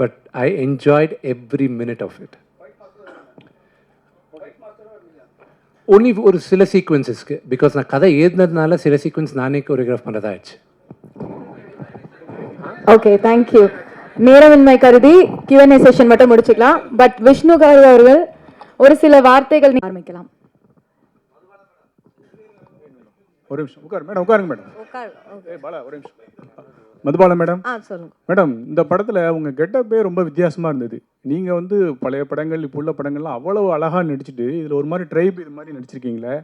But I enjoyed every minute of it. Only ஒரு சில சீக்வன்சஸ்க்கு, பிகாஸ் நான் கதை எழுதுனதுனால சில சீக்வன்ஸ் நானே கோரியோகிராஃப் பண்ணுறதா ஆயிடுச்சு. Okay, thank you. நேரமின்மை கருதி Q&A செஷன் மட்டும் முடிச்சுக்கலாம். பட் விஷ்ணு கார் அவர்கள் ஒரு சில வார்த்தைகள் ஆரம்பிக்கலாம். ஒரு நிமிஷம் உட்காருங்க மேடம். ஒரு நிமிஷம். மதுபாலா மேடம். சொல்லுங்க மேடம், இந்த படத்தில் உங்கள் கெட்டப்பே ரொம்ப வித்தியாசமாக இருந்தது. நீங்கள் வந்து பழைய படங்கள் இப்போ உள்ள படங்கள்லாம் அவ்வளவு அழகாக நடிச்சுட்டு இதில் ஒரு மாதிரி ட்ரைப் இது மாதிரி நடிச்சிருக்கீங்களே,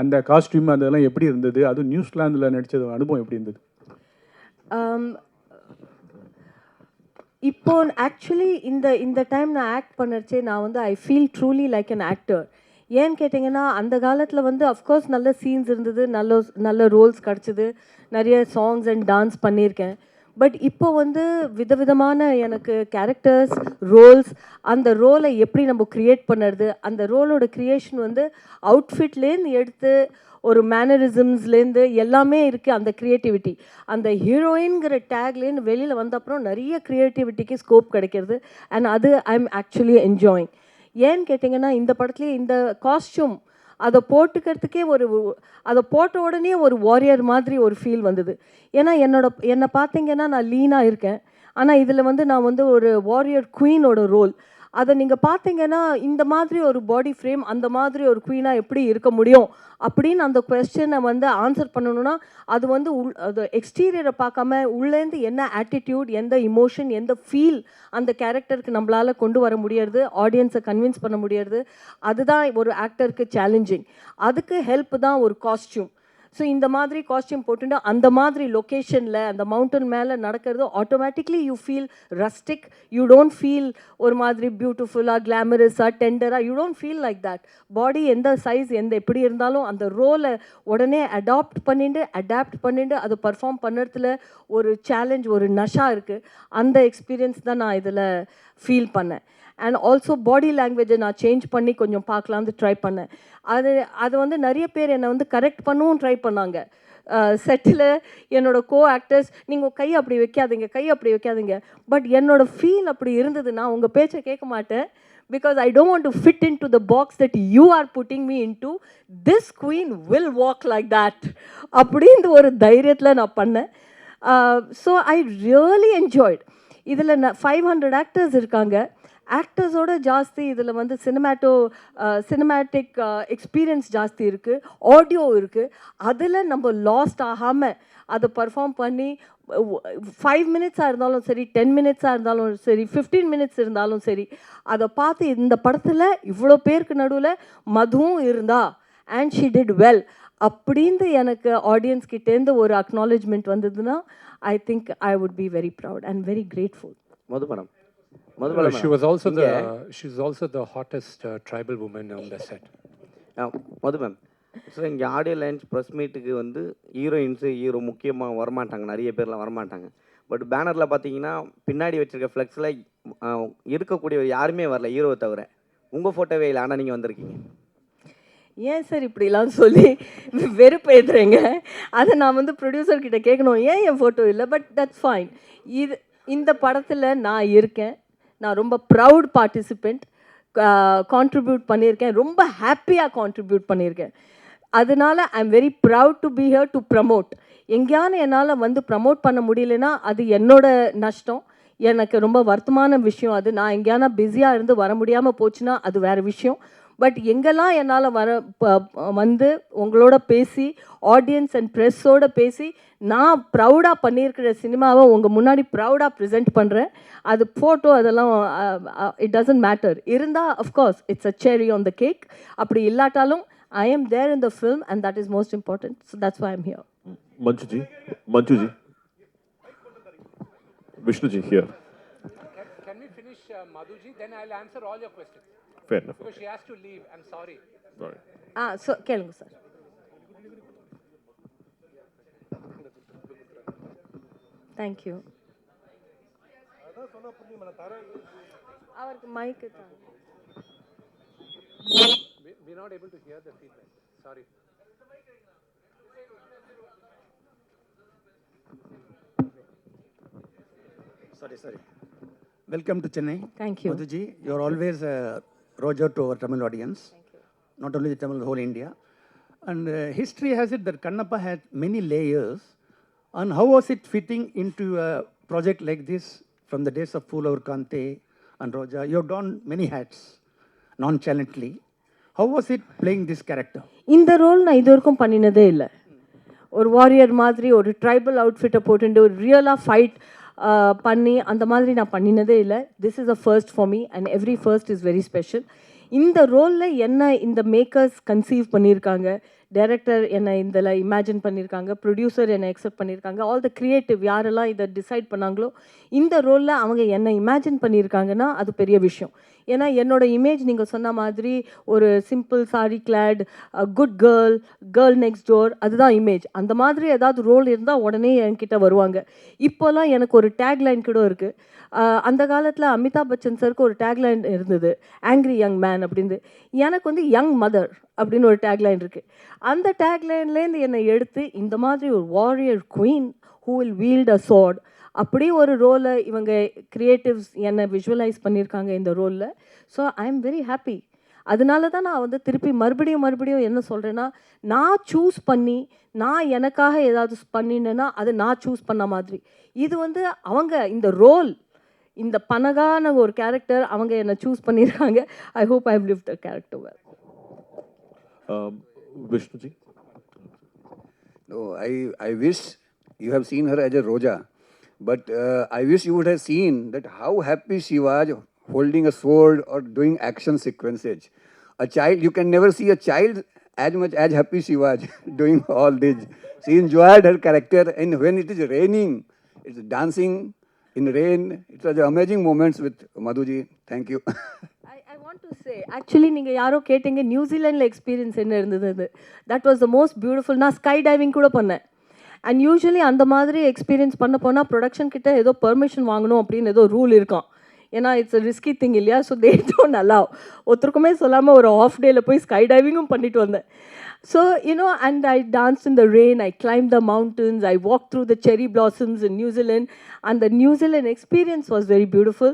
அந்த காஸ்டியூம் அதெல்லாம் எப்படி இருந்தது? அதுவும் நியூசிலாந்தில் நடித்தது அனுபவம் எப்படி இருந்தது? இப்போ ஆக்சுவலி இந்த டைம் நான் ஆக்ட் பண்ணச்சே நான் வந்து I feel truly like an actor. ஏன்னு கேட்டிங்கன்னா அந்த காலத்தில் வந்து அஃப்கோர்ஸ் நல்ல சீன்ஸ் இருந்தது, நல்ல ரோல்ஸ் கிடச்சிது, நிறைய சாங்ஸ் அண்ட் டான்ஸ் பண்ணியிருக்கேன். பட் இப்போ வந்து விதவிதமான எனக்கு கேரக்டர்ஸ் ரோல்ஸ், அந்த ரோலை எப்படி நம்ம க்ரியேட் பண்ணுறது, அந்த ரோலோட க்ரியேஷன் வந்து அவுட்ஃபிட்லேருந்து எடுத்து ஒரு மேனரிசம்ஸ்லேருந்து எல்லாமே இருக்குது. அந்த க்ரியேட்டிவிட்டி அந்த ஹீரோயின்கிற டேக்லேருந்து வெளியில் வந்த அப்புறம் நிறைய க்ரியேட்டிவிட்டிக்கு ஸ்கோப் கிடைக்கிறது. அண்ட் அது ஐ எம் ஆக்சுவலி என்ஜாயிங். ஏன்னு கேட்டிங்கன்னா, இந்த படத்துலேயே இந்த காஸ்டியூம் அதை போட்டுக்கிறதுக்கே அதை போட்ட உடனே ஒரு வாரியர் மாதிரி ஒரு ஃபீல் வந்தது. ஏன்னா என்னை பார்த்தீங்கன்னா நான் லீனாக இருக்கேன், ஆனால் இதில் வந்து நான் வந்து ஒரு வாரியர் குவீனோட ரோல். அதை நீங்கள் பார்த்தீங்கன்னா இந்த மாதிரி ஒரு பாடி ஃப்ரேம், அந்த மாதிரி ஒரு குவீனாக எப்படி இருக்க முடியும் அப்படின்னு அந்த கொஸ்டினை வந்து ஆன்சர் பண்ணணும்னா, அது வந்து அது எக்ஸ்டீரியரை பார்க்காம உள்ளேருந்து என்ன ஆட்டிடியூட், எந்த இமோஷன், எந்த ஃபீல் அந்த கேரக்டருக்கு நம்மளால் கொண்டு வர முடியாது, ஆடியன்ஸை கன்வின்ஸ் பண்ண முடியாது. அதுதான் ஒரு ஆக்டருக்கு சேலஞ்சிங். அதுக்கு ஹெல்ப் தான் ஒரு காஸ்டியூம். ஸோ இந்த மாதிரி காஸ்டியூம் போட்டுட்டு அந்த மாதிரி லொக்கேஷனில் அந்த மவுண்டன் மேலே நடக்கிறது automatically you feel rustic. You don't feel ஒரு மாதிரி பியூட்டிஃபுல்லாக கிளாமரஸாக டெண்டராக, you don't feel like that. Body எந்த சைஸ் எப்படி இருந்தாலும் அந்த ரோலை உடனே அடாப்ட் பண்ணிட்டு அதை பர்ஃபார்ம் பண்ணுறதுல ஒரு சேலஞ்ச், ஒரு நஷா இருக்குது. அந்த எக்ஸ்பீரியன்ஸ் தான் நான் இதில் ஃபீல் பண்ணேன். அண்ட் ஆல்சோ பாடி லாங்குவேஜை நான் சேஞ்ச் பண்ணி கொஞ்சம் பார்க்கலான்னு ட்ரை பண்ணேன். அது வந்து நிறைய பேர் என்னை வந்து கரெக்ட் பண்ணவும் ட்ரை பண்ணாங்க. செட்டில் என்னோடய கோ ஆக்டர்ஸ், நீங்கள் கை அப்படி வைக்காதீங்க. பட் என்னோடய ஃபீல் அப்படி இருந்தது. நான் உங்கள் பேச்சை கேட்க மாட்டேன், because I don't want to fit into the box that you are putting me into. This queen will walk like that. அப்படின்ற ஒரு தைரியத்தில் நான் பண்ணேன். So I really enjoyed. இதில் 500 ஆக்டர்ஸ் இருக்காங்க. ஆக்டர்ஸோட ஜாஸ்தி இதில் வந்து சினிமேட்டிக் எக்ஸ்பீரியன்ஸ் ஜாஸ்தி இருக்குது, ஆடியோ இருக்குது. அதில் நம்ம லாஸ்ட் ஆகாமல் அதை பர்ஃபார்ம் பண்ணி 5 மினிட்ஸாக இருந்தாலும் சரி, 10 மினிட்ஸாக இருந்தாலும் சரி, 15 மினிட்ஸ் இருந்தாலும் சரி, அதை பார்த்து இந்த படத்தில் இவ்வளோ பேருக்கு நடுவில் மதுவும் இருந்தா அண்ட் ஷி டிட் வெல் அப்படின்னு எனக்கு ஆடியன்ஸ் கிட்டேருந்து ஒரு அக்னாலேஜ்மெண்ட் வந்ததுன்னா, I think I would be very proud and very grateful. மதுபனம் she was also the hottest tribal woman on the set. Madhu ma'am, so இங்கே ஆடியோ லைன்ஸ் ப்ரெஸ் மீட்டுக்கு வந்து hero முக்கியமாக வரமாட்டாங்க, நிறைய பேர்லாம் வரமாட்டாங்க. பட் பேனரில் பார்த்தீங்கன்னா பின்னாடி வச்சுருக்க ஃப்ளெக்ஸில் இருக்கக்கூடிய யாருமே வரல, ஹீரோவை தவிர. உங்கள் ஃபோட்டோவே இல்லை, ஆனால் நீங்கள் வந்திருக்கீங்க. ஏன் சார் இப்படிலாம் சொல்லி வெறுப்பு ஏற்றுறீங்க? அதை நான் வந்து ப்ரொடியூசர்கிட்ட கேட்கணும், ஏன் என் ஃபோட்டோ இல்லை? But that's fine. இந்த படத்தில் நான் இருக்கேன். நான் ரொம்ப ப்ரவுட் பார்ட்டிசிபெண்ட். கான்ட்ரிபியூட் பண்ணியிருக்கேன், ரொம்ப ஹாப்பியாக கான்ட்ரிபியூட் பண்ணியிருக்கேன். அதனால I am very proud to be here to promote. எங்கேயான என்னால் வந்து ப்ரமோட் பண்ண முடியலன்னா அது என்னோட நஷ்டம், எனக்கு ரொம்ப வருத்தமான விஷயம். அது நான் எங்கேயானா பிஸியாக இருந்து வர முடியாமல் போச்சுன்னா அது வேறு விஷயம். பட் எங்கெல்லாம் என்னால் வந்து உங்களோட பேசி, ஆடியன்ஸ் அண்ட் ப்ரெஸ்ஸோடு பேசி, நான் ப்ரௌடாக பண்ணியிருக்கிற சினிமாவை உங்கள் முன்னாடி ப்ரௌடாக ப்ரெசென்ட் பண்ணுறேன். அது ஃபோட்டோ அதெல்லாம் இட் டசன்ட் மேட்டர். இருந்தால் of course it's a cherry on the cake. அப்படி இல்லாட்டாலும் I am there in the film and that is most important. So that's why I am here. Manjuji, Vishnuji here. Can we finish Madhuji? Then I'll answer all your questions. Fair enough. Because she has to leave. I'm sorry. Sorry. So கேளுங்க sir. Thank you. அவருக்கு மைக்கு தான். We're not able to hear the feedback. Sorry. Sorry. Welcome to Chennai. Thank you. Madhuji, you're always Roger to our Tamil audience. Thank you. Not only the Tamil, the whole India. And history has it that Kannappa had many layers. And how was it fitting into a project like this from the days of Poolavur Kante and Roja? You've done many hats nonchalantly. How was it playing this character? இந்த role நான் இது வரைக்கும் பண்ணினதே இல்லை. ஒரு warrior மாதிரி ஒரு tribal அவுட்ஃபிட்டை போட்டுட்டு ஒரு ரியலாக ஃபைட் பண்ணி அந்த மாதிரி நான் பண்ணினதே இல்லை. This is a first for me and every first is very special. இந்த ரோலில் என்ன இந்த மேக்கர்ஸ் கன்சீவ் பண்ணியிருக்காங்க, டைரக்டர் என்னை இதில் இமேஜின் பண்ணியிருக்காங்க, ப்ரொடியூசர் என்னை எக்ஸெப்ட் பண்ணியிருக்காங்க, ஆல் த க்ரியேட்டிவ் யாரெல்லாம் இதை டிசைட் பண்ணாங்களோ இந்த ரோலில் அவங்க என்னை இமேஜின் பண்ணியிருக்காங்கன்னா அது பெரிய விஷயம். ஏன்னா என்னோட இமேஜ் நீங்கள் சொன்ன மாதிரி ஒரு simple sari clad good girl next door, அதுதான் இமேஜ். அந்த மாதிரி ஏதாவது ரோல் இருந்தால் உடனே என்கிட்ட வருவாங்க. இப்போல்லாம் எனக்கு ஒரு டேக்லைன் கூட இருக்குது. அந்த காலத்தில் அமிதாப் பச்சன் சருக்கு ஒரு டேக்லைன் இருந்தது, ஆங்க்ரி யங் மேன் அப்படின்னு. எனக்கு வந்து யங் மதர் அப்படின்னு ஒரு டேக்லைன் இருக்குது. அந்த டேக்லைன்லேருந்து என்னை எடுத்து இந்த மாதிரி ஒரு warrior queen who will wield a sword, அப்படி ஒரு ரோலை இவங்க கிரியேட்டிவ்ஸ் என்னை விஷுவலைஸ் பண்ணியிருக்காங்க இந்த ரோலில். So I am very happy. அதனால தான் நான் வந்து திருப்பி மறுபடியும் என்ன சொல்கிறேன்னா, நான் சூஸ் பண்ணி நான் எனக்காக ஏதாவது பண்ணினேன்னா அது நான் சூஸ் பண்ண மாதிரி. இது வந்து அவங்க இந்த ரோல், இந்த பனகான ஒரு கேரக்டர் அவங்க என்னை சூஸ் பண்ணியிருக்காங்க. I hope I have lived the character well. Vishnuji? No, I wish you have seen her as a Roja, but I wish you would have seen that how happy she was holding a sword or doing action sequences. A child, you can never see a child as much as happy she was doing all this. She enjoyed her character, and when it is raining, it's dancing in rain. It was amazing moments with Madhuji. Thank you. I want to say, actually நீங்கள் யாரோ கேட்டீங்க நியூசிலாண்டில் experience என்ன இருந்தது. That was the most beautiful. நான் sky diving கூட பண்ணேன். And usually அந்த மாதிரி எக்ஸ்பீரியன்ஸ் பண்ண போனால் ப்ரொடக்ஷன் கிட்ட ஏதோ பெர்மிஷன் வாங்கணும் அப்படின்னு ஏதோ ரூல் இருக்கும். ஏன்னா இட்ஸ் ரிஸ்கி திங் இல்லையா. So they don't allow. ஒருத்தருக்குமே சொல்லாமல் ஒரு ஆஃப் டேயில் போய் ஸ்கை டைவிங்கும் பண்ணிட்டு வந்தேன். So, and I danced in the rain, I climbed the mountains, I walked through the cherry blossoms in New Zealand, and the New Zealand experience was very beautiful.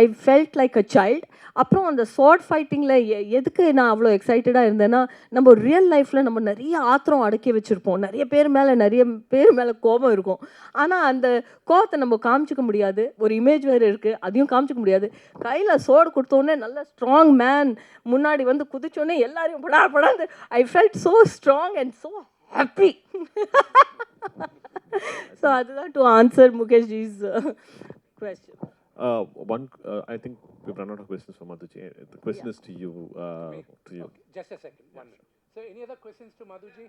I felt like a child. அப்புறம் அந்த ஸ்வாட் ஃபைட்டிங்கில் எதுக்கு நான் அவ்வளோ எக்ஸைட்டடாக இருந்தேன்னா, நம்ம real லைஃப்பில் நம்ம நிறைய ஆத்திரம் அடக்கி வச்சுருப்போம், நிறைய பேர் மேலே கோபம் இருக்கும். ஆனால் அந்த கோபத்தை நம்ம காமிச்சிக்க முடியாது. ஒரு இமேஜ் வேறு இருக்குது, அதையும் காமிச்சிக்க முடியாது. கையில் சோடு கொடுத்தோடனே நல்ல ஸ்ட்ராங் மேன் முன்னாடி வந்து குதிச்சோடனே எல்லாரையும் படாது. I felt so strong and so happy. So அதுதான் to answer Mukesh ji's question. I think we've run out of questions for Madhuji. The question is to you. Okay, just a second. One minute. So, any other questions to Madhuji?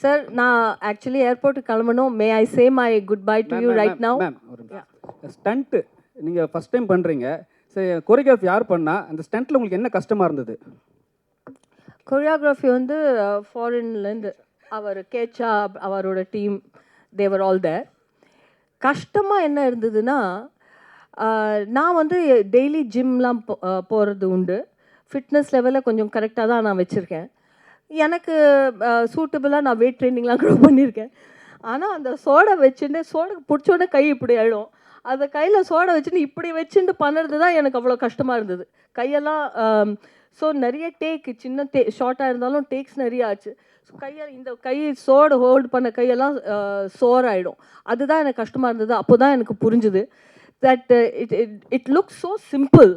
Sir, நான் actually ஏர்போர்ட்டுக்கு கிளம்பணும். May I say my goodbye to you right now? Ma'am, ஒரு stunt நீங்கள் first time பண்ணுறீங்க. சரி, choreography யார் பண்ணால் அந்த ஸ்டண்ட்டில் உங்களுக்கு என்ன கஷ்டமாக இருந்தது? கொரியோகிராஃபி வந்து ஃபாரின்லேருந்து அவர் கேச்சா அவரோட டீம் தேவர் ஆல் தேர். கஷ்டமாக என்ன இருந்ததுன்னா, நான் வந்து டெய்லி ஜிம்லாம் போகிறது உண்டு. ஃபிட்னஸ் லெவலில் கொஞ்சம் கரெக்டாக தான் நான் வச்சுருக்கேன். எனக்கு சூட்டபுளாக நான் வெயிட் ட்ரைனிங்லாம் கூட பண்ணியிருக்கேன். ஆனால் அந்த சோடை வச்சுட்டு சோடை பிடிச்சோடனே கை இப்படி ஆகிடும். அதை கையில் சோடை வச்சுட்டு இப்படி வச்சுட்டு பண்ணுறது தான் எனக்கு அவ்வளோ கஷ்டமாக இருந்தது. கையெல்லாம் ஸோ நிறைய சின்ன ஷார்ட்டாக இருந்தாலும் டேக்ஸ் நிறைய ஆச்சு. இந்த கை சோடு ஹோல்டு பண்ண கையெல்லாம் சோர் ஆகிடும். அதுதான் எனக்கு கஷ்டமாக இருந்தது. அப்போ தான் எனக்கு புரிஞ்சுது that it looks so simple,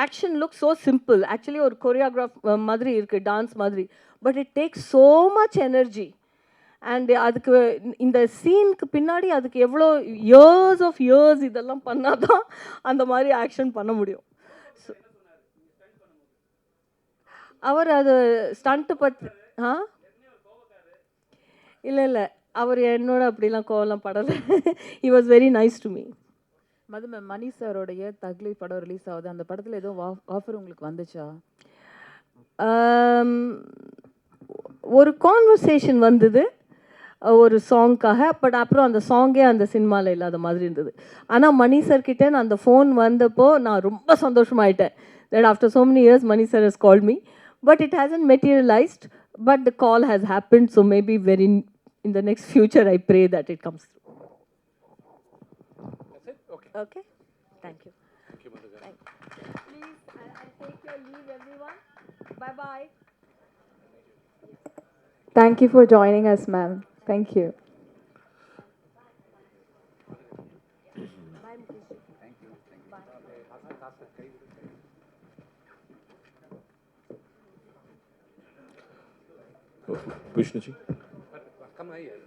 action looks so simple. Actually ஒரு கொரியோகிராஃப் மாதிரி இருக்குது, டான்ஸ் மாதிரி, but it takes so much energy. And அதுக்கு இந்த சீனுக்கு பின்னாடி அதுக்கு எவ்வளோ இயர்ஸ் இதெல்லாம் பண்ணால் தான் அந்த மாதிரி ஆக்ஷன் பண்ண முடியும். அவர் அது ஸ்டண்ட்டு பற்றி இல்லை அவர் என்னோட அப்படிலாம் கோவலாம் படலை. He was very nice to me. Madhu ma'am, Mani சாரோடைய தக்லி படம் ரிலீஸ் ஆகுது. அந்த படத்தில் ஏதோ ஆஃபர் உங்களுக்கு வந்துச்சா? ஒரு கான்வர்சேஷன் வந்தது ஒரு சாங்க்காக. பட் அப்புறம் அந்த சாங்கே அந்த சினிமாவில் இல்லாத மாதிரி இருந்தது. ஆனால் மணி சார் கிட்டே நான் அந்த ஃபோன் வந்தப்போ நான் ரொம்ப சந்தோஷமாயிட்டேன். That after so many years Mani sir has called me, but it hasn't materialized, but the call has happened. So maybe in the next future I pray that it comes through. That's it? Okay. Thank you. Thank you, Madhuji. Please, I'll take your leave, everyone. Bye-bye. Thank you for joining us, ma'am. Thank you. Bye, Mukesh. Thank you. Bye. Vishnuji? Come here.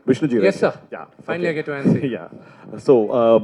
Vishnuji, Yes, right? sir. Yeah. Finally, okay. I get to answer. Yeah. So,